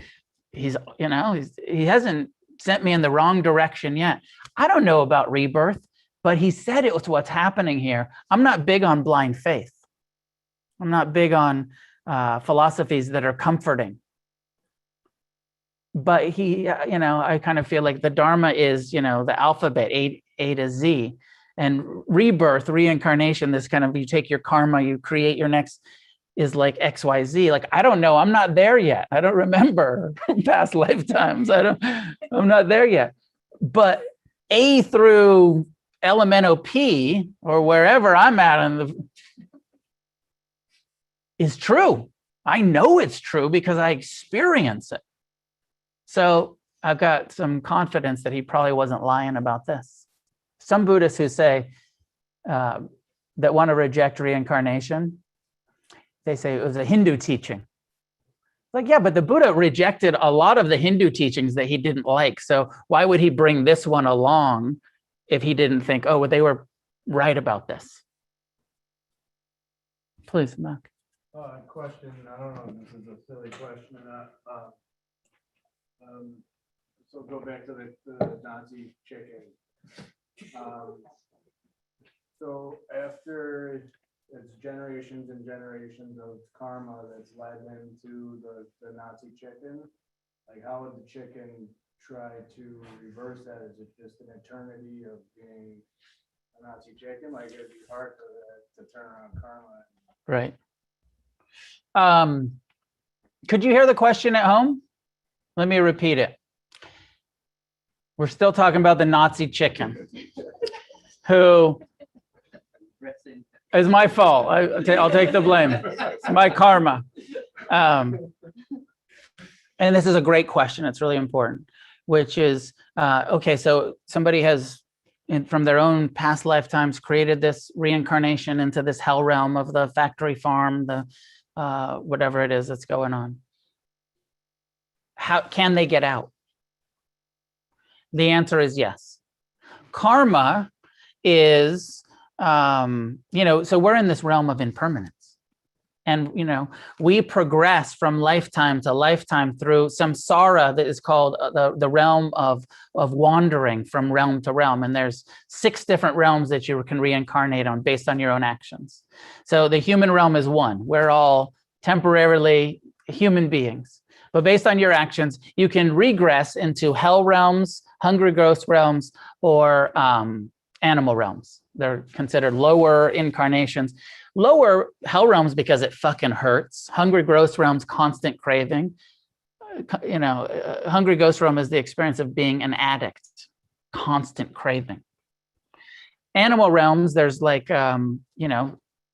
he hasn't sent me in the wrong direction yet. I don't know about rebirth, but he said it was what's happening here. I'm not big on blind faith. I'm not big on philosophies that are comforting. But he, I kind of feel like the Dharma is, the alphabet, A to Z, and rebirth, reincarnation, this kind of, you take your karma, you create your next, is like XYZ. Like, I don't know, I'm not there yet. I don't remember past lifetimes. I'm not there yet. But A through elemental P, or wherever I'm at is true. I know it's true because I experience it. So I've got some confidence that he probably wasn't lying about this. Some Buddhists who say that want to reject reincarnation, they say it was a Hindu teaching. Like, yeah, but the Buddha rejected a lot of the Hindu teachings that he didn't like. So why would he bring this one along if he didn't think, oh, well, they were right about this? Please, Mark. Question. I don't know if this is a silly question or not. So go back to the Nazi chicken. So after it's generations and generations of karma that's led them to the Nazi chicken, like how would the chicken try to reverse that? Is it just an eternity of being a Nazi chicken? Like it'd be hard for that to turn around karma. Right. Could you hear the question at home? Let me repeat it. We're still talking about the Nazi chicken, who is my fault. I'll take the blame. It's my karma. And this is a great question. It's really important, which is, okay, so somebody has, from their own past lifetimes, created this reincarnation into this hell realm of the factory farm, the whatever it is that's going on. How can they get out? The answer is yes. Karma is, so we're in this realm of impermanence. And, we progress from lifetime to lifetime through samsara that is called the realm of wandering from realm to realm. And there's 6 different realms that you can reincarnate on based on your own actions. So the human realm is one. We're all temporarily human beings. But based on your actions, you can regress into hell realms, hungry ghost realms, or animal realms. They're considered lower incarnations. Lower hell realms because it fucking hurts. Hungry ghost realms, constant craving. Hungry ghost realm is the experience of being an addict, constant craving. Animal realms, there's like,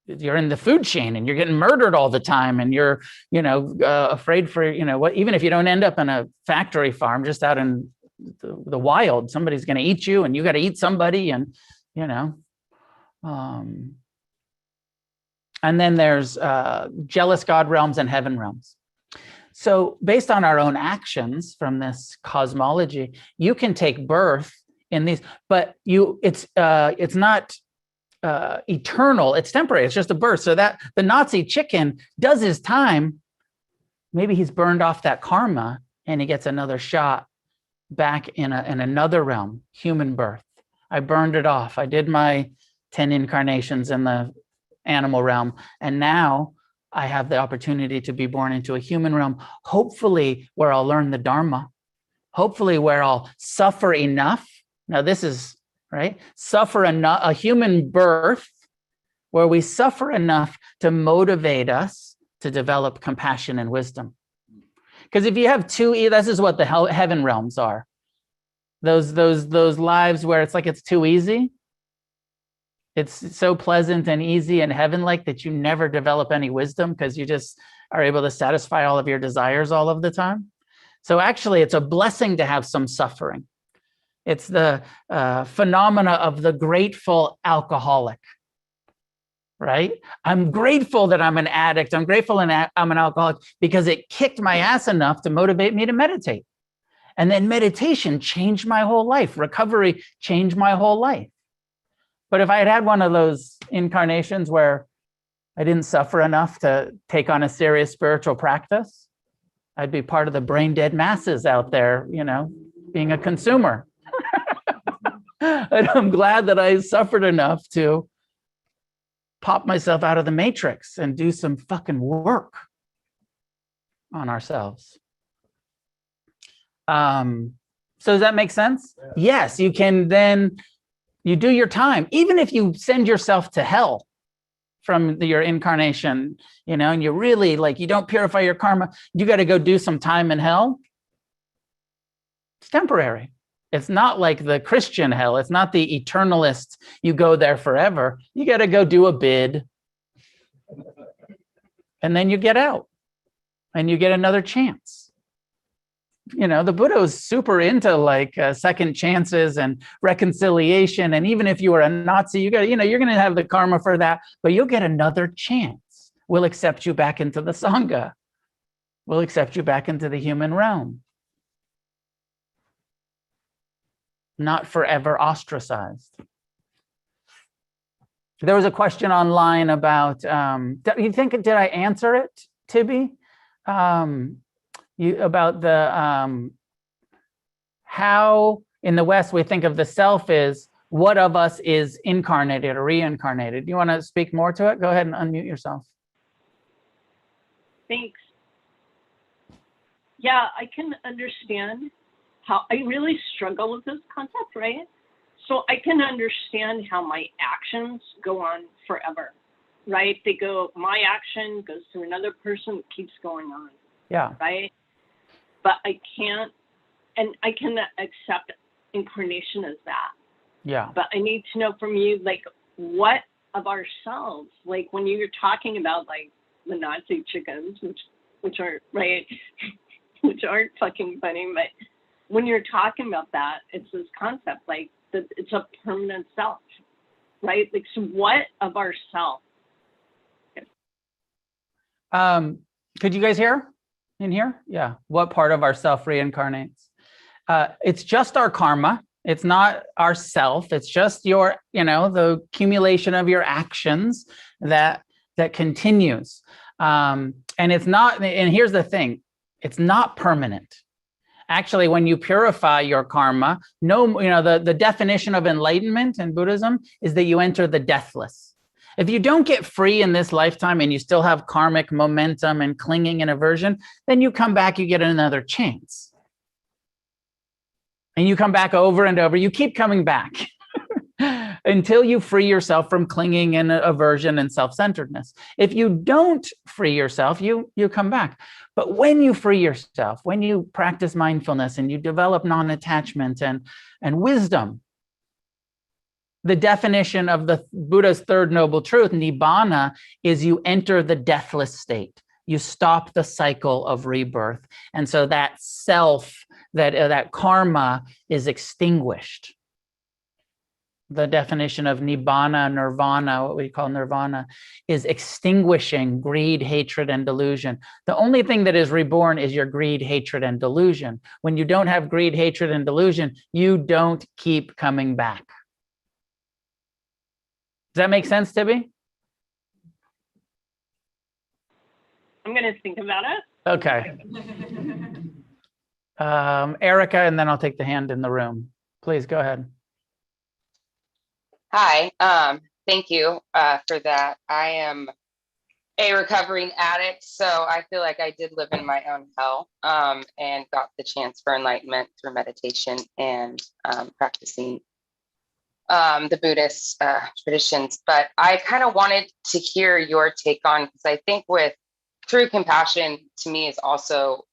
you're in the food chain and you're getting murdered all the time, and you're, afraid for, even if you don't end up in a factory farm, just out in the wild, somebody's going to eat you, and you got to eat somebody, and and then there's jealous God realms and heaven realms. So based on our own actions from this cosmology, you can take birth in these, but it's not eternal, it's temporary, it's just a birth. So that the Nazi chicken does his time, maybe he's burned off that karma and he gets another shot back in another realm, human birth. I burned it off. I did my 10 incarnations in the animal realm, and now I have the opportunity to be born into a human realm, hopefully where I'll learn the Dharma, hopefully where I'll suffer enough. Now this is right? Suffer enough, a human birth where we suffer enough to motivate us to develop compassion and wisdom. Because if you have this is what the heaven realms are. Those lives where it's like it's too easy. It's so pleasant and easy and heaven-like that you never develop any wisdom because you just are able to satisfy all of your desires all of the time. So actually, it's a blessing to have some suffering. It's the phenomena of the grateful alcoholic, right? I'm grateful that I'm an addict. I'm grateful that I'm an alcoholic because it kicked my ass enough to motivate me to meditate. And then meditation changed my whole life. Recovery changed my whole life. But if I had had one of those incarnations where I didn't suffer enough to take on a serious spiritual practice, I'd be part of the brain dead masses out there, being a consumer. And I'm glad that I suffered enough to pop myself out of the matrix and do some fucking work on ourselves. So does that make sense? Yeah. Yes, you can then, you do your time. Even if you send yourself to hell from your incarnation, and you really you don't purify your karma, you got to go do some time in hell. It's temporary. It's not like the Christian hell. It's not the eternalist, you go there forever. You got to go do a bid. And then you get out and you get another chance. The Buddha was super into second chances and reconciliation. And even if you were a Nazi, you're going to have the karma for that, but you'll get another chance. We'll accept you back into the Sangha. We'll accept you back into the human realm. Not forever ostracized. There was a question online about, did I answer it, Tibby? About the how in the West we think of the self is what of us is incarnated or reincarnated. You want to speak more to it? Go ahead and unmute yourself. Thanks. Yeah, I can understand how I really struggle with this concept, right? So I can understand how my actions go on forever, right? My action goes to another person, it keeps going on. Yeah. Right? But I can't, and I can accept incarnation as that. Yeah. But I need to know from you, what of ourselves, when you're talking about the Nazi chickens, which are right, which aren't fucking funny, but when you're talking about that, it's this concept that it's a permanent self, right? So what of ourself? Could you guys hear? In here? Yeah. What part of ourself reincarnates? It's just our karma. It's not our self. It's just your, the accumulation of your actions that continues. And it's not, and here's the thing, it's not permanent. Actually, when you purify your karma, the definition of enlightenment in Buddhism is that you enter the deathless. If you don't get free in this lifetime and you still have karmic momentum and clinging and aversion, then you come back, you get another chance. And you come back over and over, you keep coming back until you free yourself from clinging and aversion and self-centeredness. If you don't free yourself, you come back. But when you free yourself, when you practice mindfulness and you develop non-attachment and wisdom, the definition of the Buddha's third noble truth, nibbana, is you enter the deathless state. You stop the cycle of rebirth. And so that self, that karma is extinguished. The definition of nibbana, nirvana, what we call nirvana, is extinguishing greed, hatred, and delusion. The only thing that is reborn is your greed, hatred, and delusion. When you don't have greed, hatred, and delusion, you don't keep coming back. Does that make sense, Tibby? I'm going to think about it. Okay. Erica, and then I'll take the hand in the room. Please go ahead. Hi, thank you for that. I am a recovering addict, so I feel like I did live in my own hell and got the chance for enlightenment through meditation and practicing the Buddhist traditions. But I kind of wanted to hear your take on, because I think with true compassion to me is also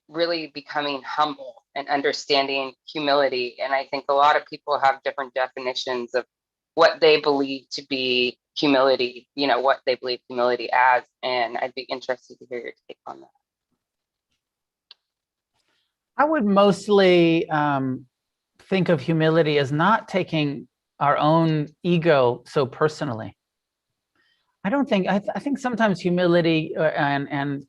really becoming humble and understanding humility. And I think a lot of people have different definitions of what they believe to be humility, you know, what they believe humility as. And I'd be interested to hear your take on that. I would mostly think of humility as not taking our own ego so personally. I don't think, I think sometimes humility and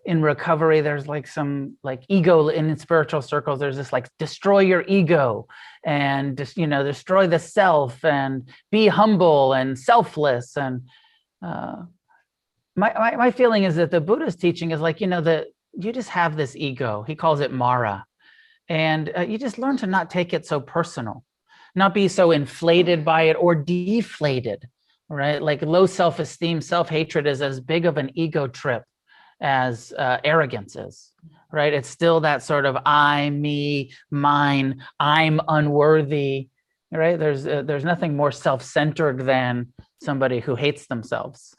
in recovery, there's like some like ego in spiritual circles. There's this like destroy your ego and just, you know, destroy the self and be humble and selfless. And my feeling is that the Buddha's teaching is like, you know, that you just have this ego. He calls it Mara. And you just learn to not take it so personal, not be so inflated by it or deflated, right? Like low self-esteem, self-hatred is as big of an ego trip as arrogance is, right? It's still that sort of I, me, mine, I'm unworthy, right? There's nothing more self-centered than somebody who hates themselves.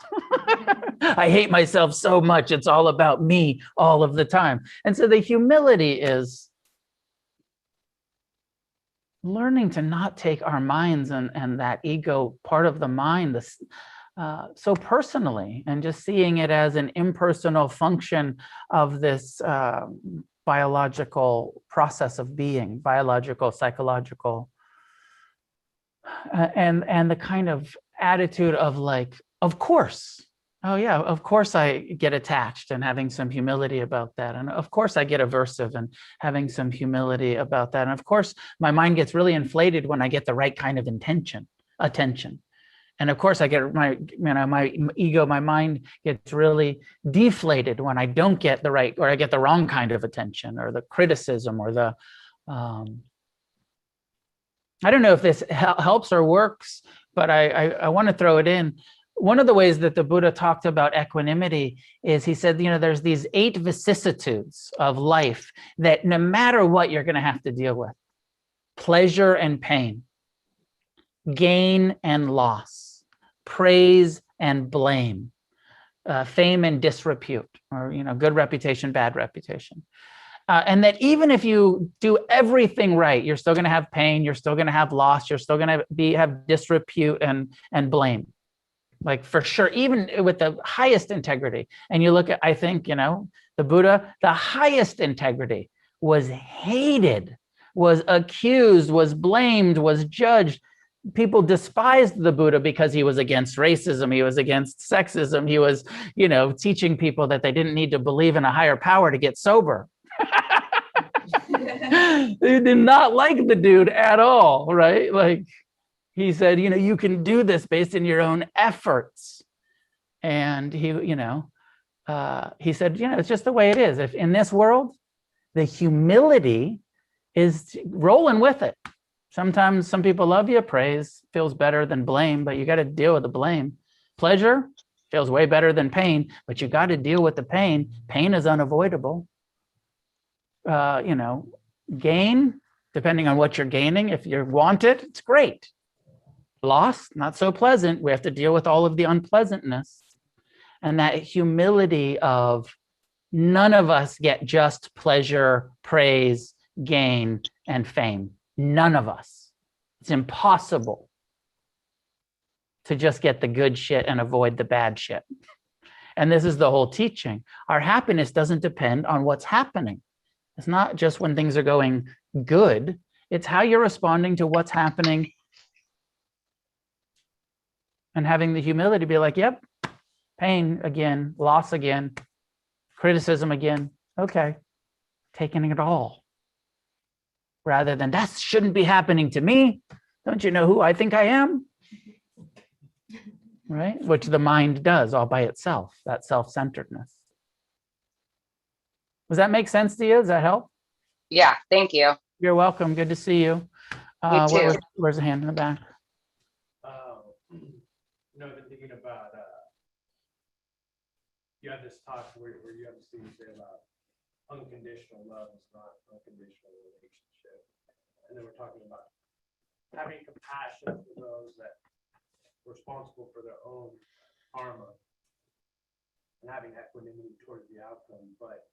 I hate myself so much. It's all about me all of the time. And so the humility is learning to not take our minds and that ego part of the mind so personally, and just seeing it as an impersonal function of this biological process of being, biological, psychological, and the kind of attitude of like, of course, oh yeah, of course I get attached, and having some humility about that. And of course I get aversive, and having some humility about that. And of course my mind gets really inflated when I get the right kind of attention. And of course I get my ego, my mind gets really deflated when I don't get the right, or I get the wrong kind of attention, or the criticism, or the, I don't know if this helps or works, but I want to throw it in. One of the ways that the Buddha talked about equanimity is he said, you know, there's these 8 vicissitudes of life that no matter what, you're going to have to deal with. Pleasure and pain, gain and loss, praise and blame, fame and disrepute, or, you know, good reputation, bad reputation. And that even if you do everything right, you're still going to have pain, you're still going to have loss, you're still going to have disrepute and blame. Like for sure, even with the highest integrity. And you look at, I think, you know, the Buddha, the highest integrity was hated, was accused, was blamed, was judged. People despised the Buddha because he was against racism. He was against sexism. He was, you know, teaching people that they didn't need to believe in a higher power to get sober. They did not like the dude at all, right? Like, he said, you know, you can do this based on your own efforts. And he, you know, he said, you know, it's just the way it is. If in this world, the humility is rolling with it. Sometimes some people love you, praise feels better than blame, but you got to deal with the blame. Pleasure feels way better than pain, but you got to deal with the pain. Pain is unavoidable. You know, gain, depending on what you're gaining, if you want it, it's great. Loss, not so pleasant. We have to deal with all of the unpleasantness. And that humility of none of us get just pleasure, praise, gain, and fame. None of us. It's impossible to just get the good shit and avoid the bad shit. And this is the whole teaching. Our happiness doesn't depend on what's happening. It's not just when things are going good. It's how you're responding to what's happening, and having the humility to be like, yep, pain again, loss again, criticism again. Okay, taking it all. Rather than, that shouldn't be happening to me. Don't you know who I think I am? Right? Which the mind does all by itself, that self-centeredness. Does that make sense to you? Does that help? Yeah, thank you. You're welcome. Good to see you. You too. Where's the hand in the back? You know, I've been thinking about, you have this talk where you have this thing you say about unconditional love is not unconditional relationship. And then we're talking about having compassion for those that are responsible for their own karma and having equanimity towards the outcome. But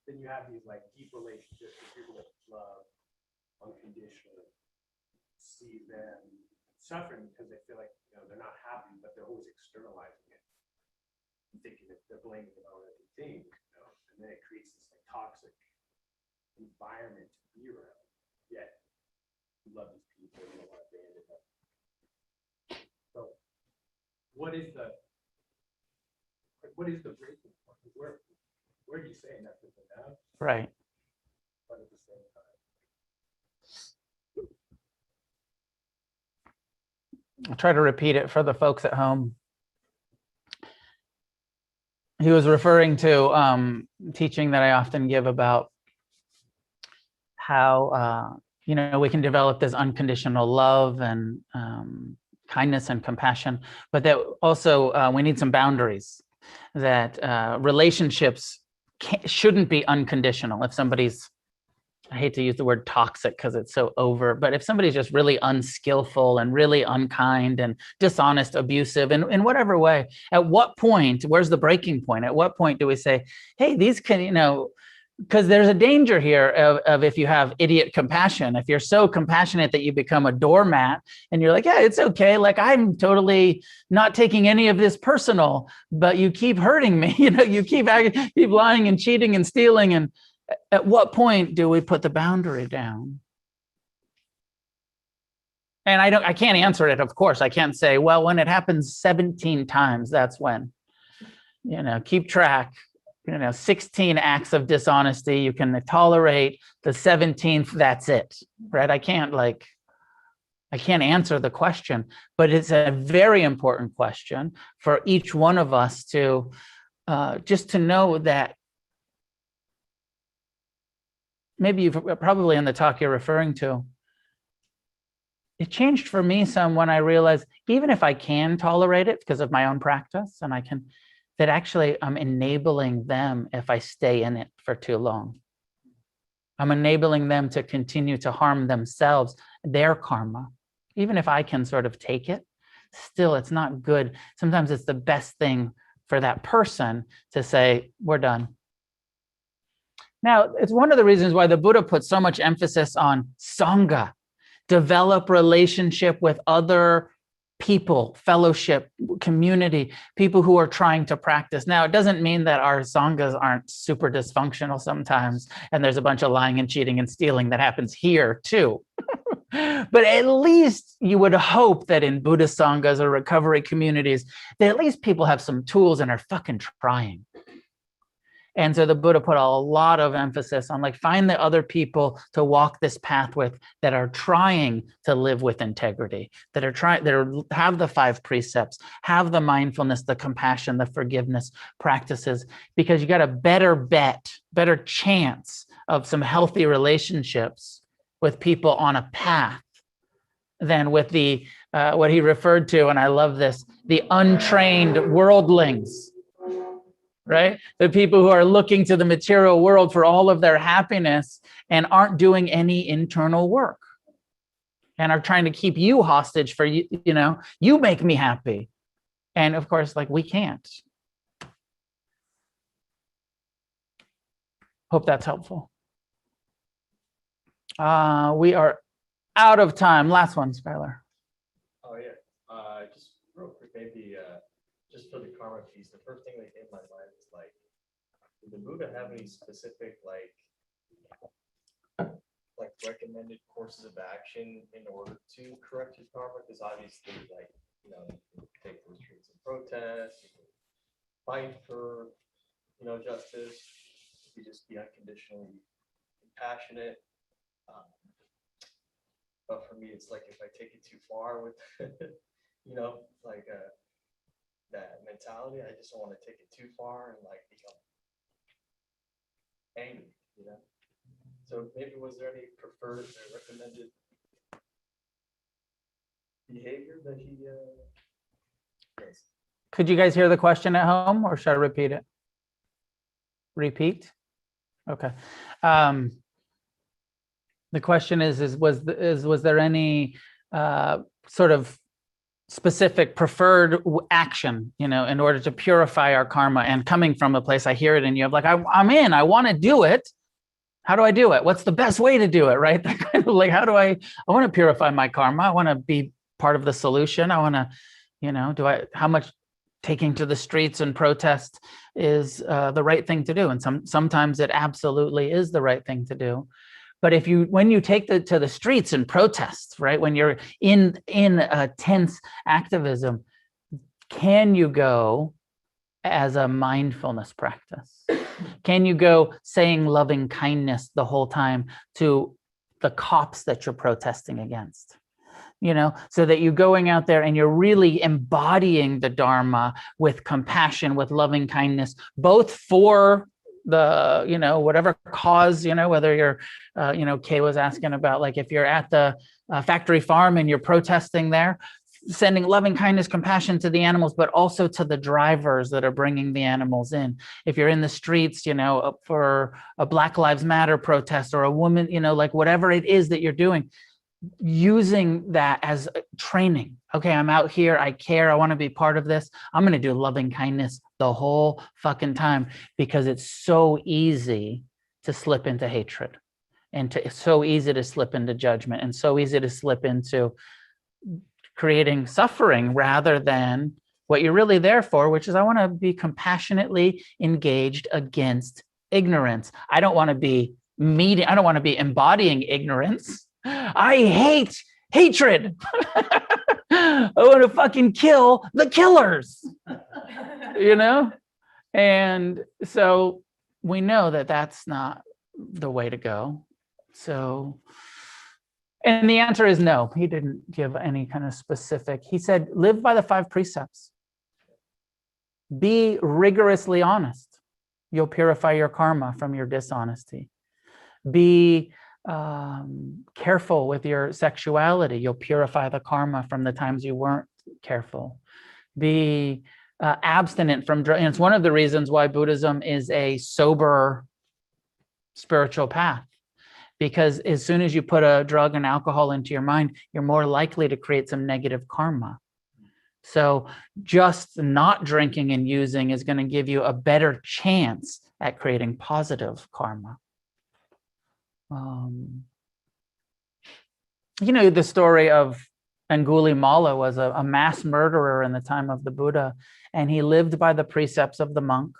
then you have these like deep relationships with people that love unconditionally, see them suffering because they feel like, you know, they're not happy, but they're always externalizing it, thinking that they're blaming it on other things, you know, and then it creates this like toxic environment to be around. Yet you love these people, you don't want to abandon them. So what is the breaking point? Where are you saying that to them now? Right. But at the same time. I'll try to repeat it for the folks at home. He was referring to teaching that I often give about how we can develop this unconditional love and kindness and compassion, but that also we need some boundaries. That relationships shouldn't be unconditional. If somebody's, I hate to use the word toxic because it's so over, but if somebody's just really unskillful and really unkind and dishonest, abusive, in whatever way, at what point, where's the breaking point? At what point do we say, hey, these can, because there's a danger here of if you have idiot compassion, if you're so compassionate that you become a doormat and you're like, yeah, it's okay. Like, I'm totally not taking any of this personal, but you keep hurting me. You keep lying and cheating and stealing. And at what point do we put the boundary down? And I can't answer it. Of course, I can't say, well, when it happens 17 times, that's when, keep track. 16 acts of dishonesty, you can tolerate. The 17th, that's it, right? I can't answer the question, but it's a very important question for each one of us to just to know that maybe you've probably in the talk you're referring to, it changed for me some when I realized, even if I can tolerate it because of my own practice, and I can, that actually I'm enabling them if I stay in it for too long. I'm enabling them to continue to harm themselves, their karma. Even if I can sort of take it, still it's not good. Sometimes it's the best thing for that person to say, we're done. Now, it's one of the reasons why the Buddha put so much emphasis on Sangha, develop relationship with other people, fellowship, community, people who are trying to practice. Now, it doesn't mean that our sanghas aren't super dysfunctional sometimes, and there's a bunch of lying and cheating and stealing that happens here too. But at least you would hope that in Buddhist sanghas or recovery communities, that at least people have some tools and are fucking trying. And so the Buddha put a lot of emphasis on find the other people to walk this path with that are trying to live with integrity, that have the 5 precepts, have the mindfulness, the compassion, the forgiveness practices, because you got a better chance of some healthy relationships with people on a path than with the, what he referred to, and I love this, the untrained worldlings. Right? The people who are looking to the material world for all of their happiness and aren't doing any internal work and are trying to keep you hostage for you make me happy. And of course, we can't. Hope that's helpful. We are out of time. Last one, Skylar. Oh yeah, just real quick, maybe just for the karma piece, the first thing that came to my mind was did the Buddha have any specific recommended courses of action in order to correct your karma? Because obviously, you can take retreats and protest, you can fight for, justice, you just be unconditionally compassionate. But for me, it's if I take it too far with, that mentality, I just don't want to take it too far and become angry, So maybe was there any preferred or recommended behavior that he does? Could you guys hear the question at home, or should I repeat it? Repeat? Okay. The question is was there any sort of specific preferred action, in order to purify our karma. And coming from a place, I hear it in you, of like, I'm in, I want to do it. How do I do it? What's the best way to do it, right? Kind of like, how do I want to purify my karma. I want to be part of the solution. I want to, how much taking to the streets and protest is the right thing to do? And sometimes it absolutely is the right thing to do. But when you take to the streets and protest, right? When you're in a tense activism, can you go as a mindfulness practice? Can you go saying loving kindness the whole time to the cops that you're protesting against? So that you're going out there and you're really embodying the Dharma with compassion, with loving kindness, both for the, whatever cause, whether you're, Kay was asking about, like, if you're at the factory farm and you're protesting there, sending loving kindness, compassion to the animals, but also to the drivers that are bringing the animals in. If you're in the streets, for a Black Lives Matter protest, or a woman, like whatever it is that you're doing, using that as training. Okay, I'm out here, I care, I want to be part of this. I'm going to do loving kindness the whole fucking time, because it's so easy to slip into hatred, and it's so easy to slip into judgment, and so easy to slip into creating suffering rather than what you're really there for, which is, I want to be compassionately engaged against ignorance. I don't want to be I don't want to be embodying ignorance. I hate hatred. I want to fucking kill the killers, And so we know that that's not the way to go. So, and the answer is no. He didn't give any kind of specific. He said, live by the 5 precepts. Be rigorously honest. You'll purify your karma from your dishonesty. Be careful with your sexuality. You'll purify the karma from the times you weren't careful. Be abstinent from drugs. And it's one of the reasons why Buddhism is a sober spiritual path. Because as soon as you put a drug and alcohol into your mind, you're more likely to create some negative karma. So just not drinking and using is going to give you a better chance at creating positive karma. The story of Angulimala was a mass murderer in the time of the Buddha, and he lived by the precepts of the monk.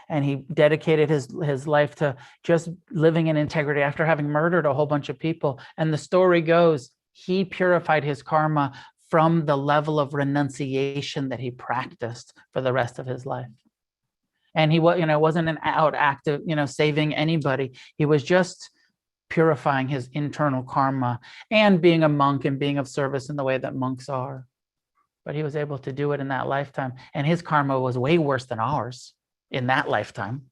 And he dedicated his life to just living in integrity after having murdered a whole bunch of people. And the story goes, he purified his karma from the level of renunciation that he practiced for the rest of his life. And he wasn't an out active, saving anybody. He was just purifying his internal karma and being a monk and being of service in the way that monks are. But he was able to do it in that lifetime. And his karma was way worse than ours in that lifetime.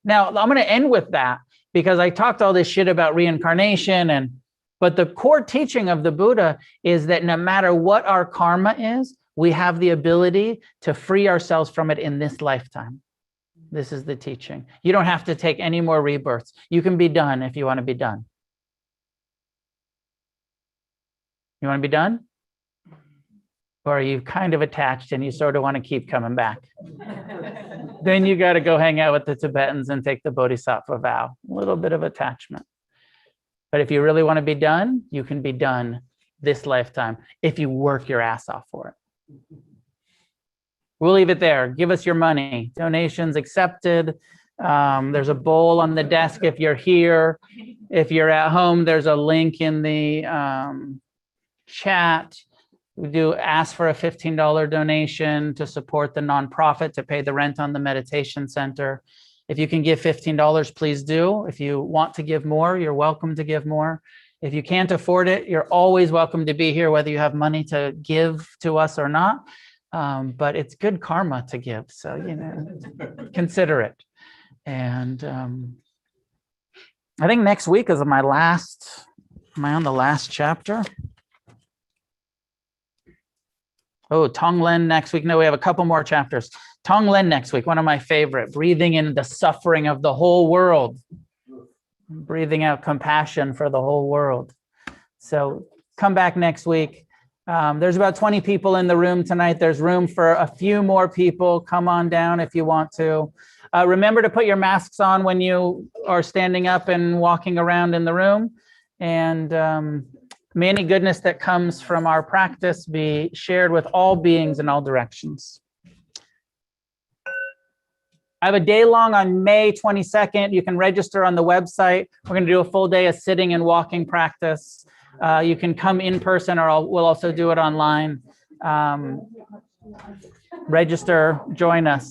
Now, I'm going to end with that, because I talked all this shit about reincarnation, but the core teaching of the Buddha is that no matter what our karma is, we have the ability to free ourselves from it in this lifetime. This is the teaching. You don't have to take any more rebirths. You can be done if you want to be done. You want to be done? Or are you kind of attached and you sort of want to keep coming back? Then you got to go hang out with the Tibetans and take the Bodhisattva vow. A little bit of attachment. But if you really want to be done, you can be done this lifetime if you work your ass off for it. We'll leave it there. Give us your money. Donations accepted. There's a bowl on the desk if you're here. If you're at home, there's a link in the chat. We do ask for a $15 donation to support the nonprofit, to pay the rent on the meditation center. If you can give $15, please do. If you want to give more, you're welcome to give more. If you can't afford it, you're always welcome to be here, whether you have money to give to us or not. But it's good karma to give, so consider it. And I think next week is my last. Am I on the last chapter? Oh, Tonglen next week. No, we have a couple more chapters. Tonglen next week, one of my favorite. Breathing in the suffering of the whole world. Breathing out compassion for the whole world. So come back next week. There's about 20 people in the room tonight. There's room for a few more people. Come on down if you want to. Remember to put your masks on when you are standing up and walking around in the room. And may any goodness that comes from our practice be shared with all beings in all directions. I have a day long on May 22nd. You can register on the website. We're going to do a full day of sitting and walking practice. You can come in person, or we'll also do it online. Register, join us.